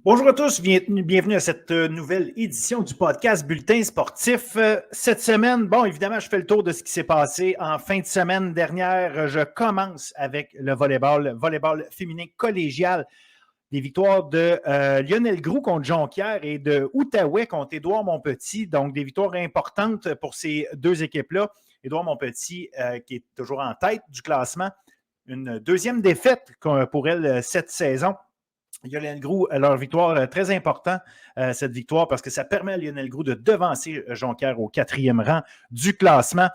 Bonjour à tous, bienvenue à cette nouvelle édition du podcast Bulletin sportif. Cette semaine, évidemment, je fais le tour de ce qui s'est passé en fin de semaine dernière. Je commence avec le volleyball féminin collégial. Des victoires de Lionel Groulx contre Jonquière et de Outaouais contre Édouard Montpetit. Donc, des victoires importantes pour ces deux équipes-là. Édouard Montpetit, qui est toujours en tête du classement. Une deuxième défaite pour elle cette saison. Lionel Groulx, leur victoire très importante, cette victoire, parce que ça permet à Lionel Groulx de devancer Jonquière au 4e rang du classement.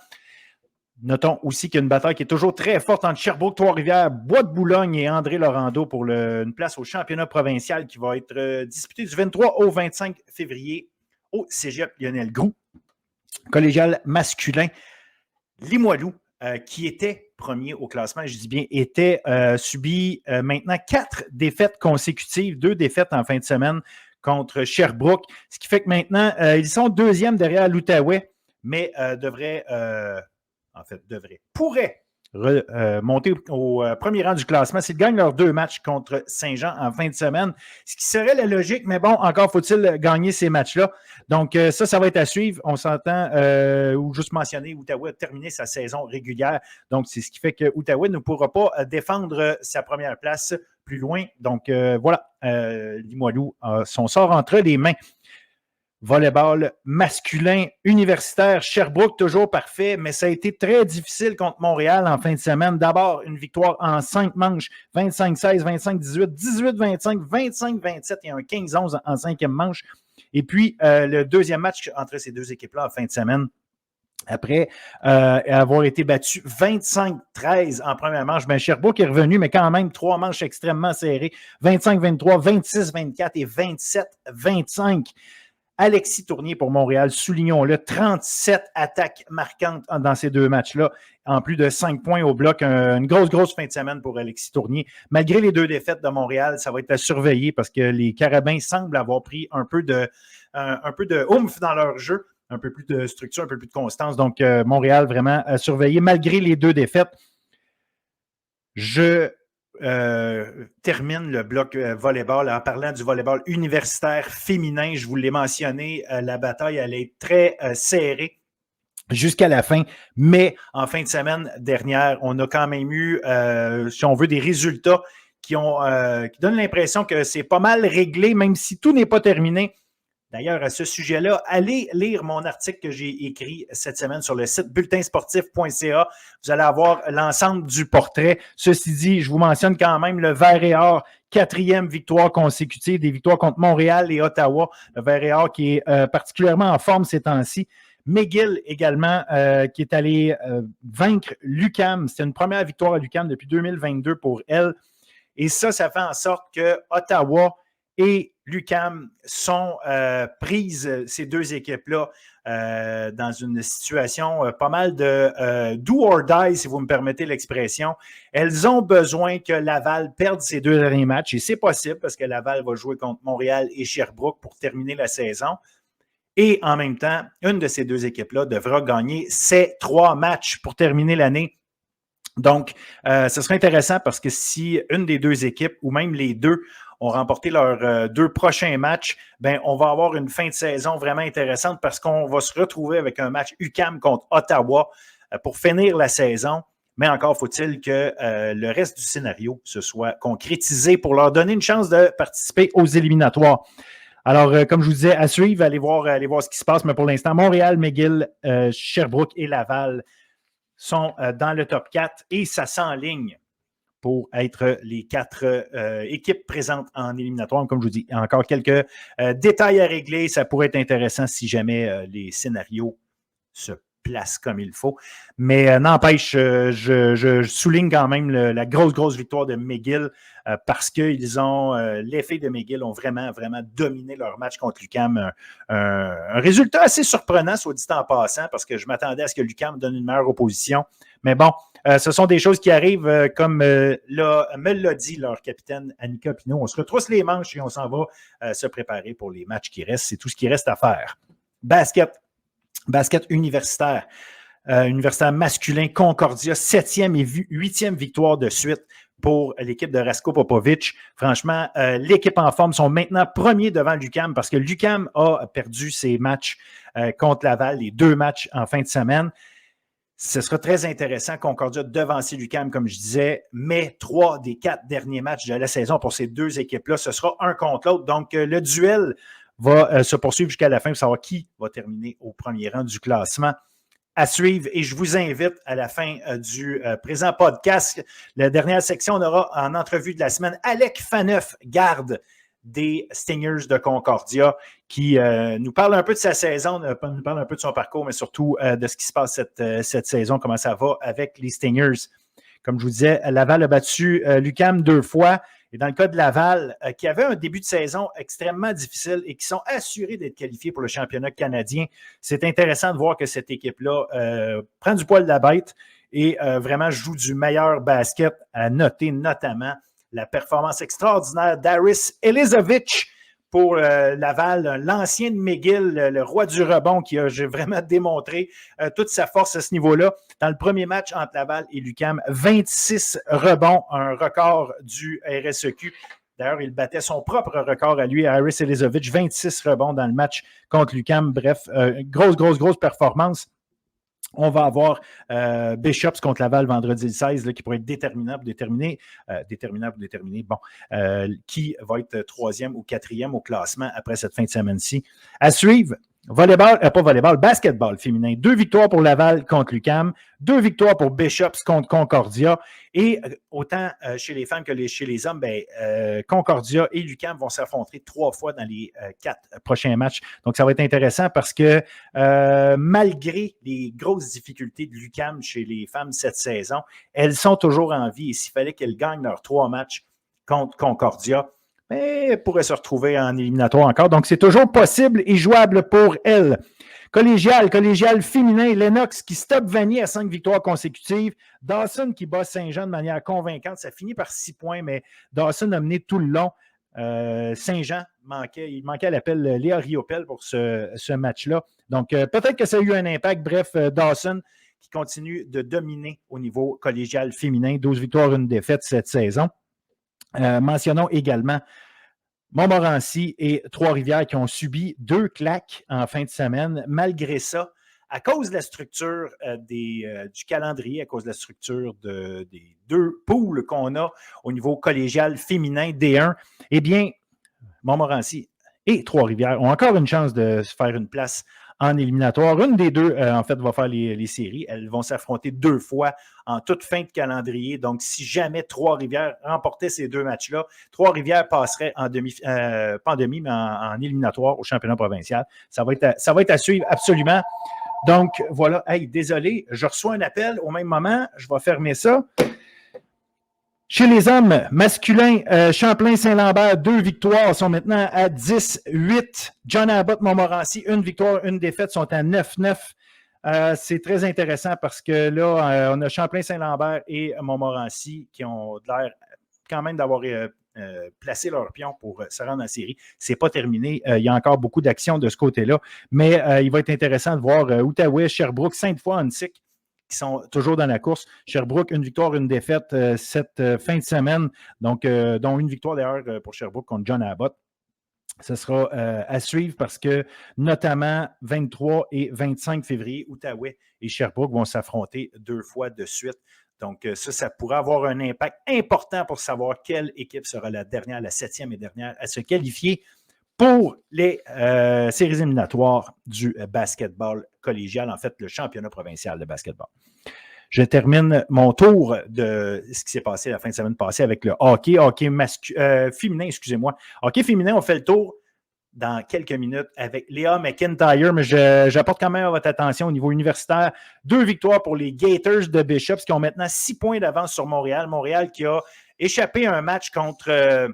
Notons aussi qu'il y a une bataille qui est toujours très forte entre Sherbrooke, Trois-Rivières, Bois-de-Boulogne et André Laurando pour une place au championnat provincial qui va être disputé du 23 au 25 février au Cégep Lionel Groulx. Collégial masculin, Limoilou, qui était premier au classement, je dis bien, subit maintenant 4 défaites consécutives, 2 défaites en fin de semaine contre Sherbrooke, ce qui fait que maintenant, ils sont 2e derrière l'Outaouais, mais pourraient monter au premier rang du classement s'ils gagnent leurs 2 matchs contre Saint-Jean en fin de semaine, ce qui serait la logique, mais bon, encore faut-il gagner ces matchs-là. Donc, ça va être à suivre. On s'entend, ou juste mentionner, Outaouais a terminé sa saison régulière. Donc, c'est ce qui fait que Outaouais ne pourra pas défendre sa première place plus loin. Donc, voilà, Limoilou a son sort entre les mains. Volleyball masculin universitaire, Sherbrooke, toujours parfait, mais ça a été très difficile contre Montréal en fin de semaine. D'abord, une victoire en 5 manches, 25-16, 25-18, 18-25, 25-27 et un 15-11 en 5e manche. Et puis, le deuxième match entre ces deux équipes-là en fin de semaine, après avoir été battu 25-13 en première manche, Sherbrooke est revenu, mais quand même 3 manches extrêmement serrées, 25-23, 26-24 et 27-25. Alexis Tournier pour Montréal, soulignons-le, 37 attaques marquantes dans ces 2 matchs-là, en plus de 5 points au bloc. Une grosse fin de semaine pour Alexis Tournier. Malgré les 2 défaites de Montréal, ça va être à surveiller parce que les Carabins semblent avoir pris un peu de oomph dans leur jeu, un peu plus de structure, un peu plus de constance. Donc, Montréal, vraiment à surveiller malgré les 2 défaites. Je termine le bloc volleyball en parlant du volleyball universitaire féminin. Je vous l'ai mentionné, la bataille allait être très serrée jusqu'à la fin, mais en fin de semaine dernière, on a quand même eu, si on veut, des résultats qui donnent l'impression que c'est pas mal réglé, même si tout n'est pas terminé. D'ailleurs, à ce sujet-là, allez lire mon article que j'ai écrit cette semaine sur le site bulletinsportif.ca. Vous allez avoir l'ensemble du portrait. Ceci dit, je vous mentionne quand même le Vert et Or, 4e victoire consécutive, des victoires contre Montréal et Ottawa. Le Vert et Or qui est particulièrement en forme ces temps-ci. McGill également, qui est allé vaincre l'UQAM. C'était une première victoire à l'UQAM depuis 2022 pour elle. Et ça fait en sorte que Ottawa et l'UQAM sont prises, ces 2 équipes-là, dans une situation pas mal de do or die, si vous me permettez l'expression. Elles ont besoin que Laval perde ses 2 derniers matchs, et c'est possible parce que Laval va jouer contre Montréal et Sherbrooke pour terminer la saison. Et en même temps, une de ces 2 équipes-là devra gagner ses 3 matchs pour terminer l'année. Donc, ce serait intéressant parce que si une des 2 équipes, ou même les 2, ont remporté leurs 2 prochains matchs, on va avoir une fin de saison vraiment intéressante parce qu'on va se retrouver avec un match UQAM contre Ottawa pour finir la saison. Mais encore faut-il que le reste du scénario se soit concrétisé pour leur donner une chance de participer aux éliminatoires. Alors, comme je vous disais, à suivre, allez voir ce qui se passe. Mais pour l'instant, Montréal, McGill, Sherbrooke et Laval sont dans le top 4 et ça s'enligne pour être les 4 équipes présentes en éliminatoire. Comme je vous dis, il y a encore quelques détails à régler. Ça pourrait être intéressant si jamais les scénarios se placent comme il faut. Mais n'empêche, je souligne quand même la grosse victoire de McGill parce que les filles de McGill ont vraiment dominé leur match contre l'UQAM. Un résultat assez surprenant, soit dit en passant, parce que je m'attendais à ce que l'UQAM donne une meilleure opposition. Mais bon, ce sont des choses qui arrivent, comme me l'a dit leur capitaine Annika Pinault. On se retrousse les manches et on s'en va se préparer pour les matchs qui restent. C'est tout ce qui reste à faire. Basket universitaire. Universitaire masculin, Concordia, 7e et 8e victoire de suite. pour l'équipe de Rasko Popovic. Franchement, l'équipe en forme sont maintenant premiers devant l'UQAM parce que l'UQAM a perdu ses matchs contre Laval, les 2 matchs en fin de semaine. Ce sera très intéressant, Concordia devancer l'UQAM, comme je disais, mais 3 des 4 derniers matchs de la saison pour ces 2 équipes-là, ce sera un contre l'autre. Donc, le duel va se poursuivre jusqu'à la fin pour savoir qui va terminer au premier rang du classement. À suivre, et je vous invite à la fin du présent podcast, la dernière section, on aura en entrevue de la semaine Alec Faneuf, garde des Stingers de Concordia, qui nous parle un peu de sa saison, nous parle un peu de son parcours, mais surtout de ce qui se passe cette saison, comment ça va avec les Stingers. Comme je vous disais, Laval a battu l'UQAM 2 fois. Et dans le cas de Laval, qui avait un début de saison extrêmement difficile et qui sont assurés d'être qualifiés pour le championnat canadien, c'est intéressant de voir que cette équipe-là prend du poil de la bête et vraiment joue du meilleur basket, à noter notamment la performance extraordinaire d'Aris Elizovic pour Laval, l'ancien de McGill, le roi du rebond qui a vraiment démontré toute sa force à ce niveau-là. Dans le premier match entre Laval et l'UQAM, 26 rebonds, un record du RSEQ. D'ailleurs, il battait son propre record à lui, Aris Elizovic, 26 rebonds dans le match contre l'UQAM. Bref, grosse performance. On va avoir Bishops contre Laval vendredi le 16, là, qui pourrait être déterminant pour déterminer, qui va être 3e ou 4e au classement après cette fin de semaine-ci. À suivre, basketball féminin. 2 victoires pour Laval contre l'UQAM, 2 victoires pour Bishops contre Concordia. Et autant chez les femmes que chez les hommes, Concordia et l'UQAM vont s'affronter 3 fois dans les 4 prochains matchs. Donc, ça va être intéressant parce que malgré les grosses difficultés de l'UQAM chez les femmes cette saison, elles sont toujours en vie. Et s'il fallait qu'elles gagnent leurs 3 matchs contre Concordia, mais pourrait se retrouver en éliminatoire encore. Donc, c'est toujours possible et jouable pour elle. Collégial féminin, Lennox qui stoppe Vanier à 5 victoires consécutives. Dawson qui bat Saint-Jean de manière convaincante. Ça finit par 6 points, mais Dawson a mené tout le long. Saint-Jean, il manquait à l'appel Léa Riopel pour ce match-là. Donc, peut-être que ça a eu un impact. Bref, Dawson qui continue de dominer au niveau collégial féminin. 12 victoires, 1 défaite cette saison. Mentionnons également Montmorency et Trois-Rivières qui ont subi 2 claques en fin de semaine. Malgré ça, à cause de la structure du calendrier, à cause de la structure des 2 poules qu'on a au niveau collégial féminin D1, eh bien, Montmorency et Trois-Rivières ont encore une chance de se faire une place en éliminatoire. Une des 2, en fait, va faire les séries. Elles vont s'affronter 2 fois en toute fin de calendrier. Donc, si jamais Trois-Rivières remportait ces 2 matchs-là, Trois-Rivières passerait en pas en demi, mais en éliminatoire au championnat provincial. Ça va être à suivre absolument. Donc, voilà. Hey, désolé, je reçois un appel au même moment. Je vais fermer ça. Chez les hommes masculins, Champlain-Saint-Lambert, 2 victoires, sont maintenant à 10-8. John Abbott-Montmorency, 1 victoire, 1 défaite, sont à 9-9. C'est très intéressant parce que là, on a Champlain-Saint-Lambert et Montmorency qui ont l'air quand même d'avoir placé leur pion pour se rendre en série. Ce n'est pas terminé. Il y a encore beaucoup d'actions de ce côté-là. Mais il va être intéressant de voir Outaouais, Sherbrooke, Sainte-Foy-Annecy, qui sont toujours dans la course. Sherbrooke, 1 victoire, 1 défaite cette fin de semaine. Donc, dont 1 victoire d'ailleurs pour Sherbrooke contre John Abbott. Ce sera à suivre parce que notamment 23 et 25 février, Outaouais et Sherbrooke vont s'affronter 2 fois de suite. Donc, ça pourrait avoir un impact important pour savoir quelle équipe sera la 7e et dernière à se qualifier pour les séries éliminatoires du basketball collégial, en fait, le championnat provincial de basketball. Je termine mon tour de ce qui s'est passé la fin de semaine passée avec le hockey féminin, excusez-moi. Hockey féminin, on fait le tour dans quelques minutes avec Léa McIntyre, mais j'apporte quand même à votre attention au niveau universitaire. 2 victoires pour les Gators de Bishops qui ont maintenant 6 points d'avance sur Montréal. Montréal qui a échappé à un match contre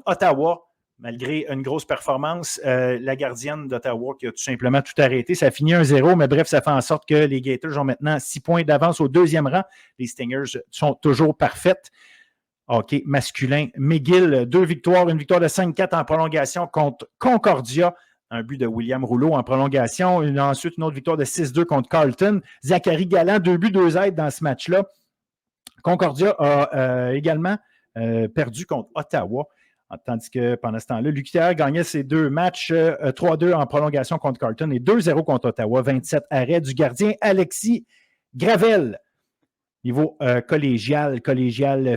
Ottawa. Malgré une grosse performance, la gardienne d'Ottawa qui a tout simplement tout arrêté. Ça a fini 1-0, mais bref, ça fait en sorte que les Gators ont maintenant 6 points d'avance au 2e rang. Les Stingers sont toujours parfaites. Hockey masculin. McGill, 2 victoires, 1 victoire de 5-4 en prolongation contre Concordia. Un but de William Rouleau en prolongation. Ensuite, une autre victoire de 6-2 contre Carleton. Zachary Galland, 2 buts, 2 aides dans ce match-là. Concordia a également perdu contre Ottawa. Tandis que pendant ce temps-là, l'UQTR gagnait ses 2 matchs, 3-2 en prolongation contre Carleton et 2-0 contre Ottawa. 27 arrêts du gardien Alexis Gravel. Niveau collégial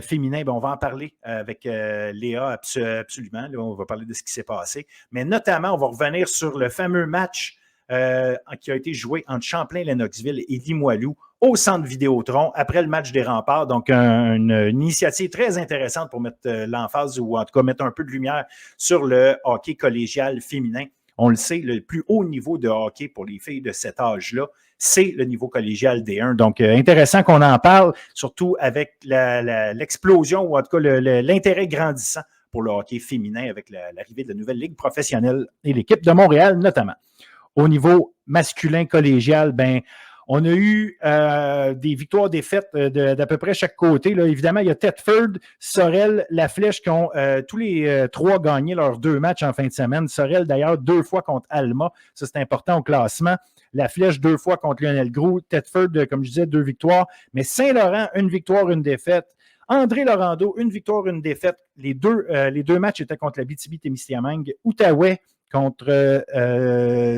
féminin, on va en parler avec Léa absolument. Là, on va parler de ce qui s'est passé. Mais notamment, on va revenir sur le fameux match qui a été joué entre Champlain-Lennoxville et Limoilou au centre Vidéotron après le match des Remparts. Donc, une initiative très intéressante pour mettre l'emphase ou en tout cas mettre un peu de lumière sur le hockey collégial féminin. On le sait, le plus haut niveau de hockey pour les filles de cet âge-là, c'est le niveau collégial D1. Donc, intéressant qu'on en parle, surtout avec l'explosion ou en tout cas l'intérêt grandissant pour le hockey féminin avec l'arrivée de la nouvelle ligue professionnelle et l'équipe de Montréal notamment. Au niveau masculin collégial, on a eu des victoires-défaites d'à peu près chaque côté. Là. Évidemment, il y a Thetford, Sorel, La Flèche qui ont tous les 3 gagné leurs 2 matchs en fin de semaine. Sorel, d'ailleurs, 2 fois contre Alma. Ça, c'est important au classement. La Flèche, 2 fois contre Lionel Groulx. Thetford, comme je disais, 2 victoires. Mais Saint-Laurent, 1 victoire, 1 défaite. André Laurando, 1 victoire, 1 défaite. Les deux matchs étaient contre la BTB-Témiscamingue. Outaouais contre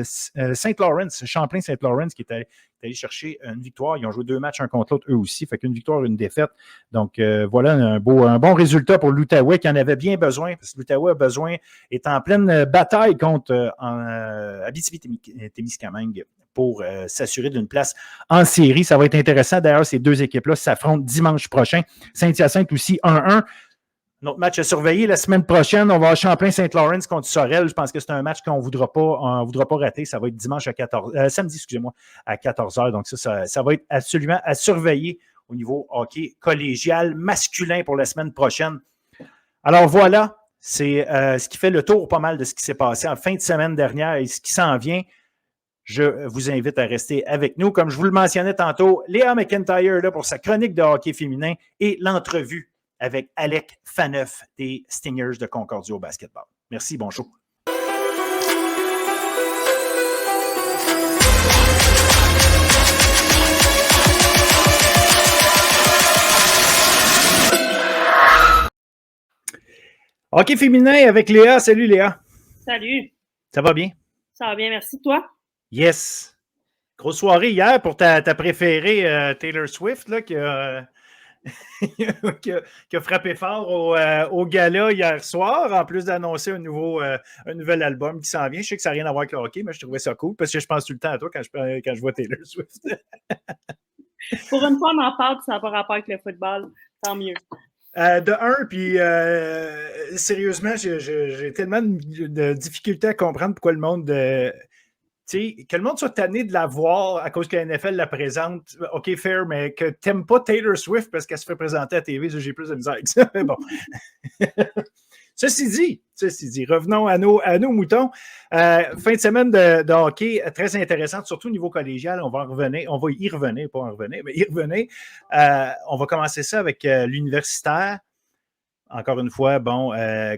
Saint-Lawrence, Champlain-Saint-Lawrence qui est allé chercher une victoire. Ils ont joué 2 matchs un contre l'autre eux aussi, fait qu'une victoire, une défaite. Donc voilà un bon résultat pour l'Outaouais qui en avait bien besoin, parce que l'Outaouais est en pleine bataille contre Abitibi-Témiscamingue pour s'assurer d'une place en série. Ça va être intéressant. D'ailleurs, ces 2 équipes-là s'affrontent dimanche prochain. Saint-Hyacinthe aussi 1-1. Notre match à surveiller la semaine prochaine, on va à Champlain-Saint-Lawrence contre Sorel. Je pense que c'est un match qu'on ne voudra pas rater. Ça va être dimanche à samedi, à 14h. Donc ça va être absolument à surveiller au niveau hockey collégial masculin pour la semaine prochaine. Alors voilà, c'est ce qui fait le tour pas mal de ce qui s'est passé en fin de semaine dernière et ce qui s'en vient. Je vous invite à rester avec nous. Comme je vous le mentionnais tantôt, Léa McIntyre là pour sa chronique de hockey féminin et l'entrevue avec Alec Faneuf des Stingers de Concordia au basketball. Merci, bon show. Hockey féminin avec Léa. Salut Léa. Salut. Ça va bien? Ça va bien, merci. Toi? Yes. Grosse soirée hier pour ta préférée Taylor Swift là, qui a frappé fort au gala hier soir, en plus d'annoncer un nouvel album qui s'en vient. Je sais que ça n'a rien à voir avec le hockey, mais je trouvais ça cool parce que je pense tout le temps à toi quand je vois Taylor Swift. Pour une fois, on en parle, ça n'a pas rapport avec le football. Tant mieux. De un, puis sérieusement, j'ai tellement de difficultés à comprendre pourquoi le monde... que le monde soit tanné de la voir à cause que la NFL la présente, OK, fair, mais que tu n'aimes pas Taylor Swift parce qu'elle se fait présenter à TV, j'ai plus de misère avec ça. Mais bon. Ceci dit, revenons à nos moutons. Fin de semaine de hockey très intéressante, surtout au niveau collégial. On va y revenir. On va commencer ça avec l'universitaire. Encore une fois,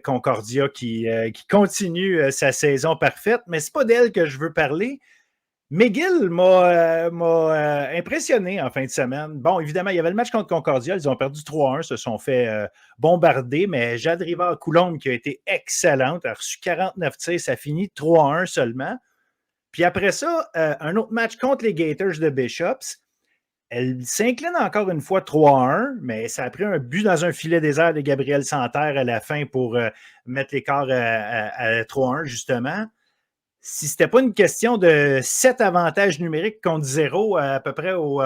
Concordia qui continue sa saison parfaite, mais ce n'est pas d'elle que je veux parler. McGill m'a impressionné en fin de semaine. Bon, évidemment, il y avait le match contre Concordia. Ils ont perdu 3-1, se sont fait bombarder, mais Jade Rivard-Coulombe qui a été excellente, a reçu 49 tirs, ça finit 3-1 seulement. Puis après ça, un autre match contre les Gators de Bishops. Elle s'incline encore une fois 3-1, mais ça a pris un but dans un filet désert de Gabriel Santerre à la fin pour mettre l'écart à 3-1, justement. Si ce n'était pas une question de 7 avantages numériques contre 0 à peu près au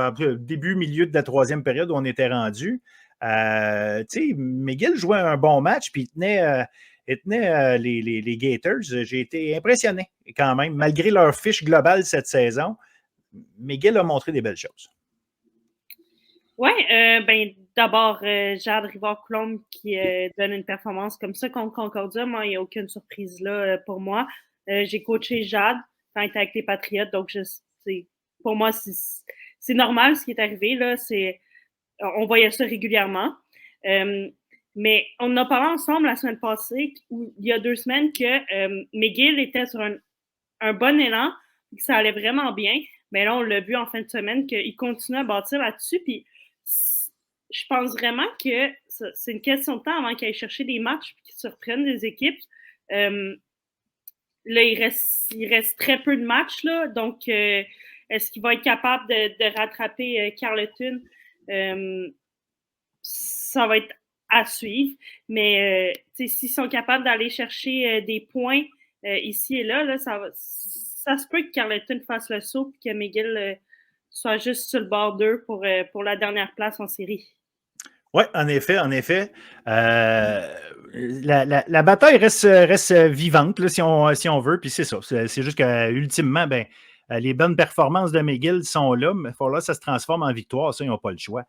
milieu de la 3e période où on était rendu, McGill jouait un bon match puis il tenait les Gators. J'ai été impressionné quand même, malgré leur fiche globale cette saison. McGill a montré des belles choses. Oui, d'abord, Jade Rivard-Coulombe qui donne une performance comme ça contre Concordia. Moi, il n'y a aucune surprise là pour moi. J'ai coaché Jade quand elle était avec les Patriotes, donc pour moi, c'est normal ce qui est arrivé. Là, on voyait ça régulièrement. Mais on en a parlé ensemble la semaine passée, il y a 2 semaines, que McGill était sur un bon élan, que ça allait vraiment bien. Mais là, on l'a vu en fin de semaine qu'il continue à bâtir là-dessus. Puis je pense vraiment que c'est une question de temps avant qu'ils aillent chercher des matchs et qu'ils surprennent des équipes. Là, il reste très peu de matchs, là, donc est-ce qu'il va être capable de rattraper Carleton? Ça va être à suivre, mais s'ils sont capables d'aller chercher des points ici et là, ça se peut que Carleton fasse le saut et que McGill soit juste sur le bord d'eux pour la dernière place en série. Oui, en effet, en effet. La bataille reste vivante, là, si on veut, puis c'est ça. C'est juste que, ultimement, ben, les bonnes performances de McGill sont là, mais il faut là que ça se transforme en victoire. Ça, ils n'ont pas le choix.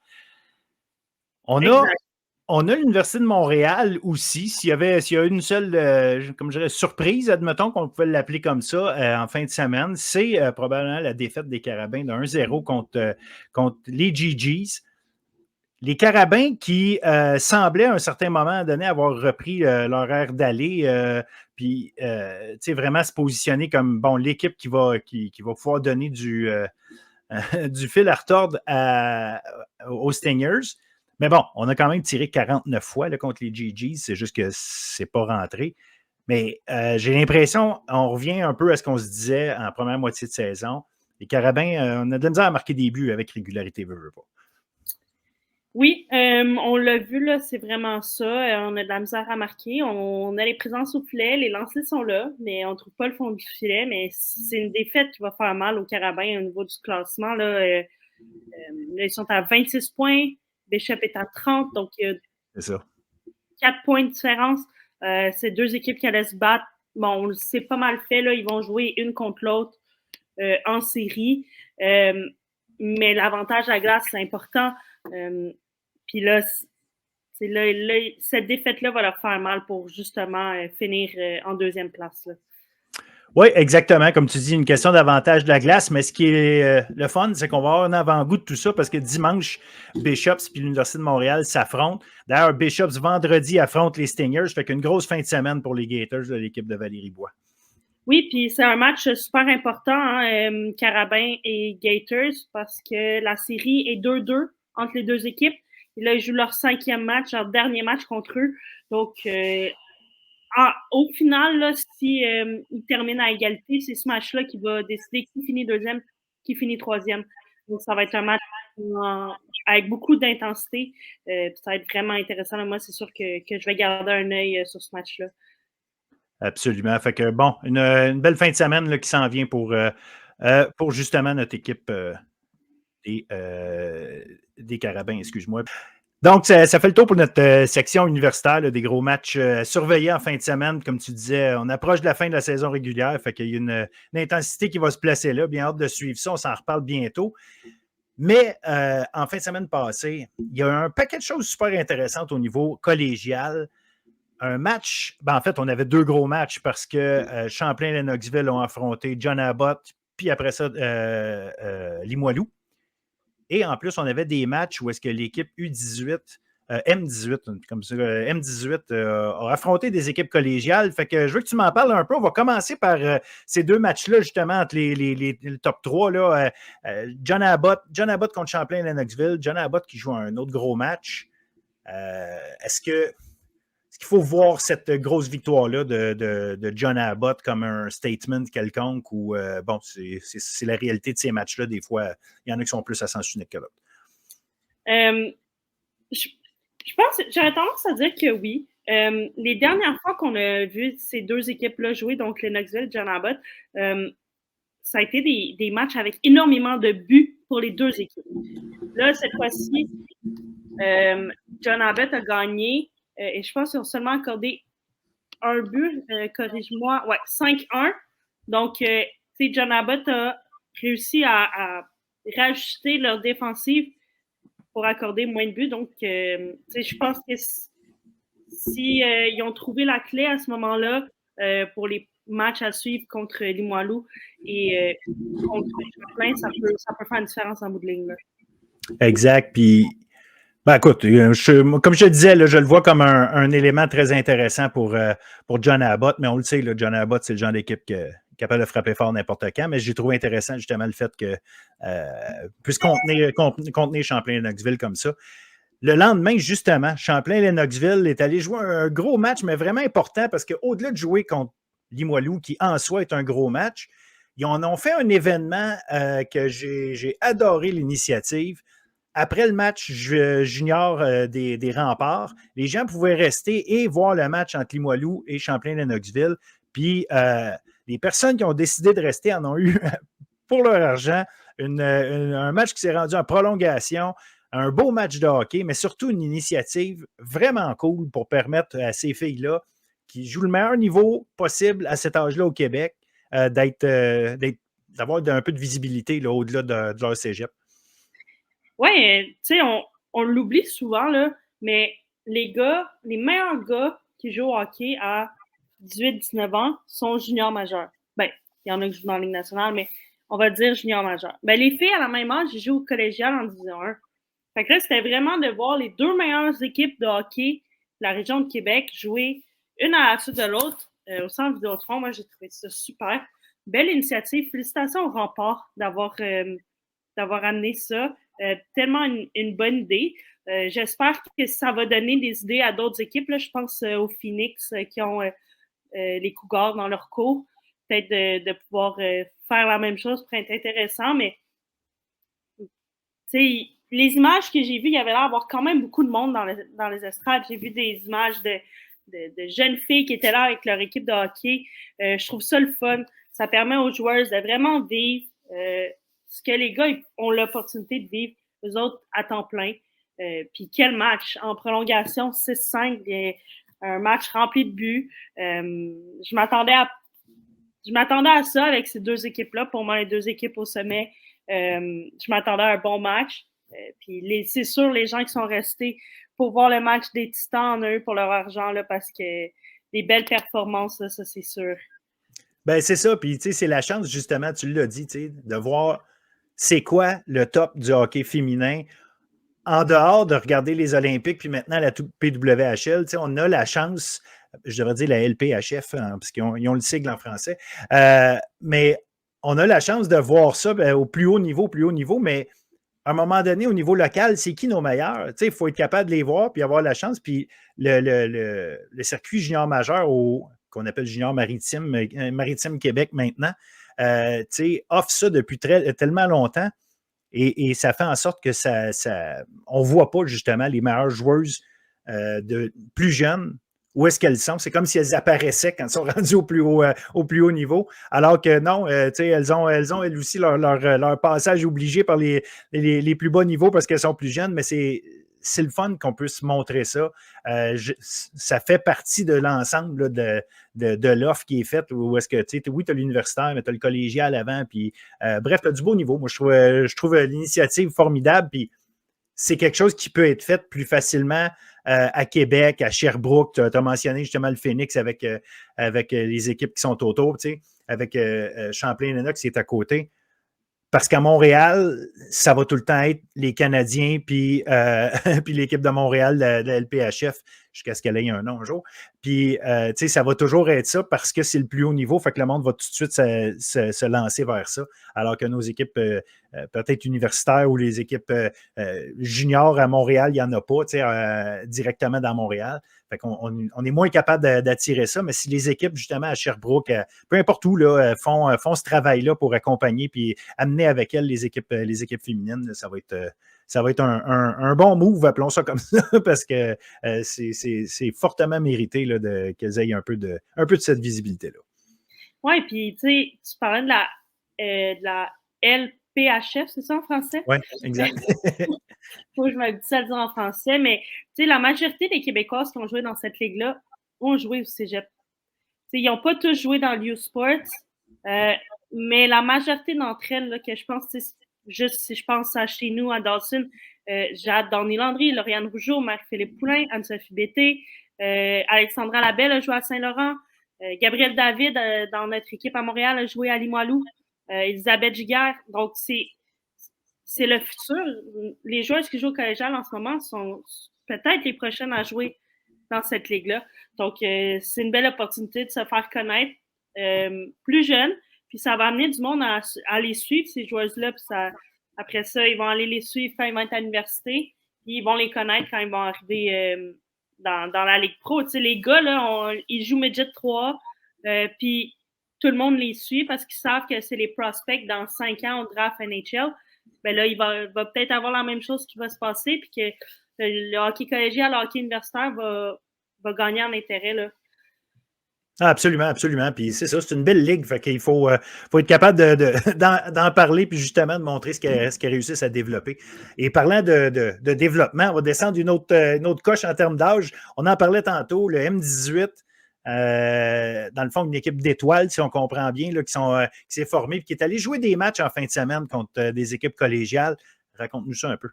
On a l'Université de Montréal aussi. S'il y a une seule, comme je dirais, surprise, admettons qu'on pouvait l'appeler comme ça, en fin de semaine, c'est probablement la défaite des Carabins de 1-0 contre les GGs. Les Carabins qui semblaient à un certain moment donné avoir repris leur air d'aller, puis vraiment se positionner comme l'équipe qui va pouvoir donner du fil à retordre aux Stingers. Mais bon, on a quand même tiré 49 fois là, contre les GGs, c'est juste que c'est pas rentré. Mais j'ai l'impression, on revient un peu à ce qu'on se disait en première moitié de saison. Les Carabins, on a de la misère à marquer des buts avec régularité, veut pas. Oui, on l'a vu, là, c'est vraiment ça. On a de la misère à marquer. On a les présences au filet, les lancers sont là, mais on ne trouve pas le fond du filet. Mais c'est une défaite qui va faire mal aux Carabins au niveau du classement. Là, ils sont à 26 points. Bishop est à 30, donc il y a c'est ça. 4 points de différence. C'est deux équipes qui allaient se battre. Bon, c'est pas mal fait. Là. Ils vont jouer une contre l'autre en série. Mais l'avantage à la glace, c'est important. Puis là, cette défaite-là va leur faire mal pour justement finir en deuxième place. Là. Oui, exactement. Comme tu dis, une question d'avantage de la glace, mais ce qui est le fun, c'est qu'on va avoir un avant-goût de tout ça parce que dimanche, Bishops et l'Université de Montréal s'affrontent. D'ailleurs, Bishops, vendredi, affronte les Stingers. Fait qu'une grosse fin de semaine pour les Gators de l'équipe de Valérie Bois. Oui, puis c'est un match super important, hein, Carabin et Gators, parce que la série est 2-2 entre les deux équipes. Et là, ils jouent leur 5e match, leur dernier match contre eux. Donc, au final, là, si ils terminent à égalité, c'est ce match-là qui va décider qui finit deuxième, qui finit troisième. Donc, ça va être un match avec beaucoup d'intensité. Ça va être vraiment intéressant. Là, moi, c'est sûr que je vais garder un œil sur ce match-là. Absolument. Fait que bon, une belle fin de semaine là, qui s'en vient pour justement notre équipe des Carabins, excuse-moi. Donc, ça fait le tour pour notre section universitaire, là, des gros matchs surveillés en fin de semaine. Comme tu disais, on approche de la fin de la saison régulière, fait qu'il y a une intensité qui va se placer là. Bien hâte de suivre ça, on s'en reparle bientôt. Mais en fin de semaine passée, il y a un paquet de choses super intéressantes au niveau collégial. Un match, en fait, on avait deux gros matchs parce que Champlain et Lennoxville ont affronté John Abbott, puis après ça, Limoilou. Et en plus, on avait des matchs où est-ce que l'équipe U18, M18, comme ça, M18 a affronté des équipes collégiales. Fait que je veux que tu m'en parles un peu. On va commencer par ces deux matchs-là, justement, entre les top 3. Là, John Abbott contre Champlain et Lennoxville. John Abbott qui joue un autre gros match. Est-ce qu'il faut voir cette grosse victoire-là de John Abbott comme un statement quelconque ou bon, c'est la réalité de ces matchs-là. Des fois, il y en a qui sont plus à sens unique que l'autre. Je pense, j'aurais tendance à dire que oui. Les dernières fois qu'on a vu ces deux équipes-là jouer, donc Lennoxville et John Abbott, ça a été des matchs avec énormément de buts pour les deux équipes. Là, cette fois-ci, John Abbott a gagné et je pense qu'ils ont seulement accordé un but, corrige-moi, 5-1. Donc, John Abbott a réussi à rajouter leur défensive pour accorder moins de buts. Donc, je pense que si ils ont trouvé la clé à ce moment-là pour les matchs à suivre contre Limoilou et contre Champlain, ça peut faire une différence en bout de ligne. Là. Exact. Puis, écoute, comme je te disais, là, je le vois comme un élément très intéressant pour John Abbott, mais on le sait, là, John Abbott, c'est le genre d'équipe qui est capable de frapper fort n'importe quand, mais j'ai trouvé intéressant justement le fait que puisse contenir Champlain et Knoxville comme ça. le lendemain, justement, Champlain-Lennoxville est allé jouer un gros match, mais vraiment important parce qu'au-delà de jouer contre Limoilou, qui en soi est un gros match, ils en ont fait un événement que j'ai adoré l'initiative. Après le match junior des Remparts, les gens pouvaient rester et voir le match entre Limoilou et Champlain-Lennoxville. Puis les personnes qui ont décidé de rester en ont eu pour leur argent un match qui s'est rendu en prolongation, un beau match de hockey, mais surtout une initiative vraiment cool pour permettre à ces filles-là qui jouent le meilleur niveau possible à cet âge-là au Québec d'avoir un peu de visibilité là, au-delà de leur cégep. Ouais, tu sais, on l'oublie souvent, là, mais les meilleurs gars qui jouent au hockey à 18-19 ans sont juniors majeurs. Ben, il y en a qui jouent dans la Ligue nationale, mais on va dire juniors majeurs. Ben, les filles, à la même âge, ils jouent au collégial en Division 1. Fait que là, c'était vraiment de voir les deux meilleures équipes de hockey de la région de Québec jouer une à la suite de l'autre au centre Vidéotron. Moi, j'ai trouvé ça super. Belle initiative. Félicitations au Rempart d'avoir amené ça. Tellement une bonne idée. J'espère que ça va donner des idées à d'autres équipes. Là. Je pense aux Phoenix qui ont les Cougars dans leur cours. Peut-être de pouvoir faire la même chose pourrait être intéressant, mais les images que j'ai vues, il y avait l'air d'avoir quand même beaucoup de monde dans les estrades. J'ai vu des images de jeunes filles qui étaient là avec leur équipe de hockey. Je trouve ça le fun. Ça permet aux joueuses de vraiment vivre ce que les gars ont l'opportunité de vivre, eux autres, à temps plein. Puis quel match! En prolongation, 6-5, un match rempli de buts. Je m'attendais à ça avec ces deux équipes-là. Pour moi, les deux équipes au sommet, je m'attendais à un bon match. Puis c'est sûr, les gens qui sont restés pour voir le match des Titans en ont eu pour leur argent là, parce que des belles performances, là, ça c'est sûr. Ben c'est ça, puis tu sais, c'est la chance, justement, tu l'as dit, tu sais, de voir c'est quoi le top du hockey féminin en dehors de regarder les Olympiques, puis maintenant la PWHL, tu sais, on a la chance, je devrais dire la LPHF, hein, parce qu'ils ont le sigle en français, mais on a la chance de voir ça au plus haut niveau, mais à un moment donné, au niveau local, c'est qui nos meilleurs? Il faut être capable de les voir puis avoir la chance. Puis le circuit junior majeur, qu'on appelle junior maritime Québec maintenant, offre ça depuis tellement longtemps et ça fait en sorte que on ne voit pas justement les meilleures joueuses plus jeunes. Où est-ce qu'elles sont? C'est comme si elles apparaissaient quand elles sont rendues au plus haut niveau. Alors que non, elles ont elles aussi leur passage obligé par les plus bas niveaux parce qu'elles sont plus jeunes, mais c'est le fun qu'on puisse montrer ça. Ça fait partie de l'ensemble de l'offre qui est faite. Où est-ce que, oui, tu as l'universitaire, mais tu as le collégial avant. Puis, bref, tu as du beau niveau. Moi, je trouve l'initiative formidable. Puis, c'est quelque chose qui peut être fait plus facilement à Québec, à Sherbrooke. Tu as mentionné justement le Phoenix avec les équipes qui sont autour, avec Champlain-Lennox qui est à côté. Parce qu'à Montréal, ça va tout le temps être les Canadiens puis l'équipe de Montréal de la LPHF jusqu'à ce qu'elle ait un nom un jour. Puis, ça va toujours être ça parce que c'est le plus haut niveau. Fait que le monde va tout de suite se lancer vers ça. Alors que nos équipes peut-être universitaires ou les équipes juniors à Montréal, il n'y en a pas directement dans Montréal. Fait qu'on on est moins capable d'attirer ça, mais si les équipes, justement, à Sherbrooke, peu importe où, là, font ce travail-là pour accompagner puis amener avec elles les équipes féminines, ça va être un bon move, appelons ça comme ça, parce que c'est fortement mérité là, qu'elles aient un peu de cette visibilité-là. Oui, puis tu parlais de la LPHF, c'est ça en français? Oui, exact. Faut que je me dise ça le dire en français, mais la majorité des Québécoises qui ont joué dans cette ligue-là ont joué au cégep. Ils n'ont pas tous joué dans l'U Sports, mais la majorité d'entre elles, là, que je pense, juste si je pense à chez nous, à Dawson, Jade Darny-Landry, Lauriane Rougeau, Marie-Philippe Poulain, Anne-Sophie Bété, Alexandra Labelle a joué à Saint-Laurent, Gabrielle David, dans notre équipe à Montréal, a joué à Limoilou, Elisabeth Giguère. Donc, c'est le futur. Les joueuses qui jouent au collégial en ce moment sont peut-être les prochaines à jouer dans cette ligue-là. Donc, c'est une belle opportunité de se faire connaître plus jeune. Puis ça va amener du monde à les suivre, ces joueuses-là. Puis après ça, ils vont aller les suivre quand ils vont être à l'université. Ils vont les connaître quand ils vont arriver dans la Ligue Pro. Tu sais, les gars, là, ils jouent Midget 3, puis tout le monde les suit parce qu'ils savent que c'est les prospects dans 5 ans au draft NHL. Ben là, il va peut-être avoir la même chose qui va se passer, puis que le hockey collégial, le hockey universitaire va gagner en intérêt, là. Ah, absolument, absolument. Puis c'est ça, c'est une belle ligue. Fait qu'il faut être capable d'en parler puis justement de montrer ce qu'ils réussissent à développer. Et parlant de développement, on va descendre une autre coche en termes d'âge. On en parlait tantôt, le M18, dans le fond, une équipe d'étoiles, si on comprend bien, là, qui s'est formée et qui est allée jouer des matchs en fin de semaine contre des équipes collégiales. Raconte-nous ça un peu.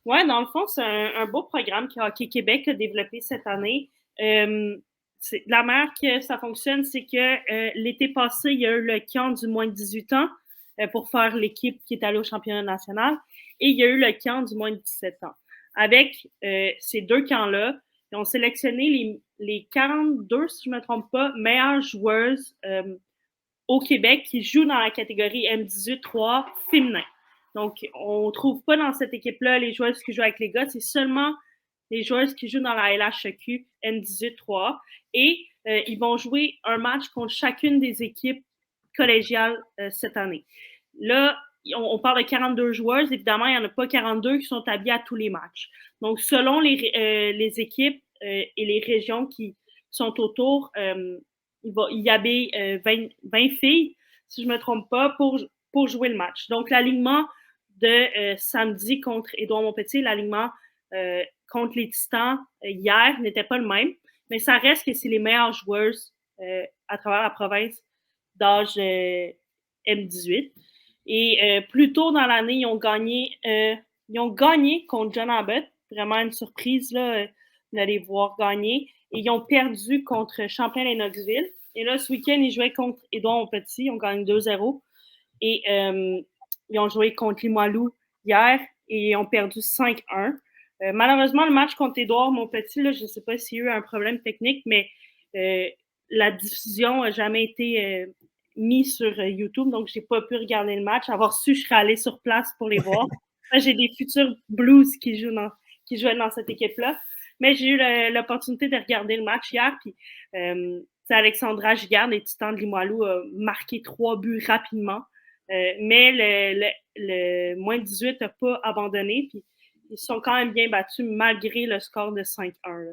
Oui, dans le fond, c'est un beau programme que Hockey Québec a développé cette année. La manière que ça fonctionne, c'est que l'été passé, il y a eu le camp du moins de 18 ans pour faire l'équipe qui est allée au championnat national. Et il y a eu le camp du moins de 17 ans. Avec ces deux camps-là, ils ont sélectionné les 42, si je ne me trompe pas, meilleures joueuses au Québec qui jouent dans la catégorie M18-3 féminin. Donc, on ne trouve pas dans cette équipe-là les joueuses qui jouent avec les gars, c'est seulement les joueuses qui jouent dans la LHEQ M18-3. Et ils vont jouer un match contre chacune des équipes collégiales cette année. Là, on parle de 42 joueuses. Évidemment, il n'y en a pas 42 qui sont habillées à tous les matchs. Donc, selon les équipes et les régions qui sont autour, il y avait 20 filles, si je ne me trompe pas, pour jouer le match. Donc, l'alignement de samedi contre Édouard-Montpetit, l'alignement contre les Titans hier n'était pas le même, mais ça reste que c'est les meilleures joueuses à travers la province d'âge M18. Et plus tôt dans l'année, ils ont gagné contre John Abbott. Vraiment une surprise là, d'aller voir gagner. Et ils ont perdu contre Champlain-Lennoxville. Et là, ce week-end, ils jouaient contre Édouard-Montpetit. Ils ont gagné 2-0. Et ils ont joué contre Limoilou hier et ils ont perdu 5-1. Malheureusement, le match contre Édouard-Montpetit, là, je ne sais pas s'il y a eu un problème technique, mais la diffusion n'a jamais été mis sur YouTube, donc je n'ai pas pu regarder le match. Avoir su, je serais allée sur place pour les voir. J'ai des futurs Blues qui jouaient dans cette équipe-là. Mais j'ai eu l'opportunité de regarder le match hier. Puis, Alexandra Giguère, des Titans de Limoilou, a marqué 3 buts rapidement. Mais le moins 18 n'a pas abandonné. Puis, ils sont quand même bien battus malgré le score de 5-1. Là.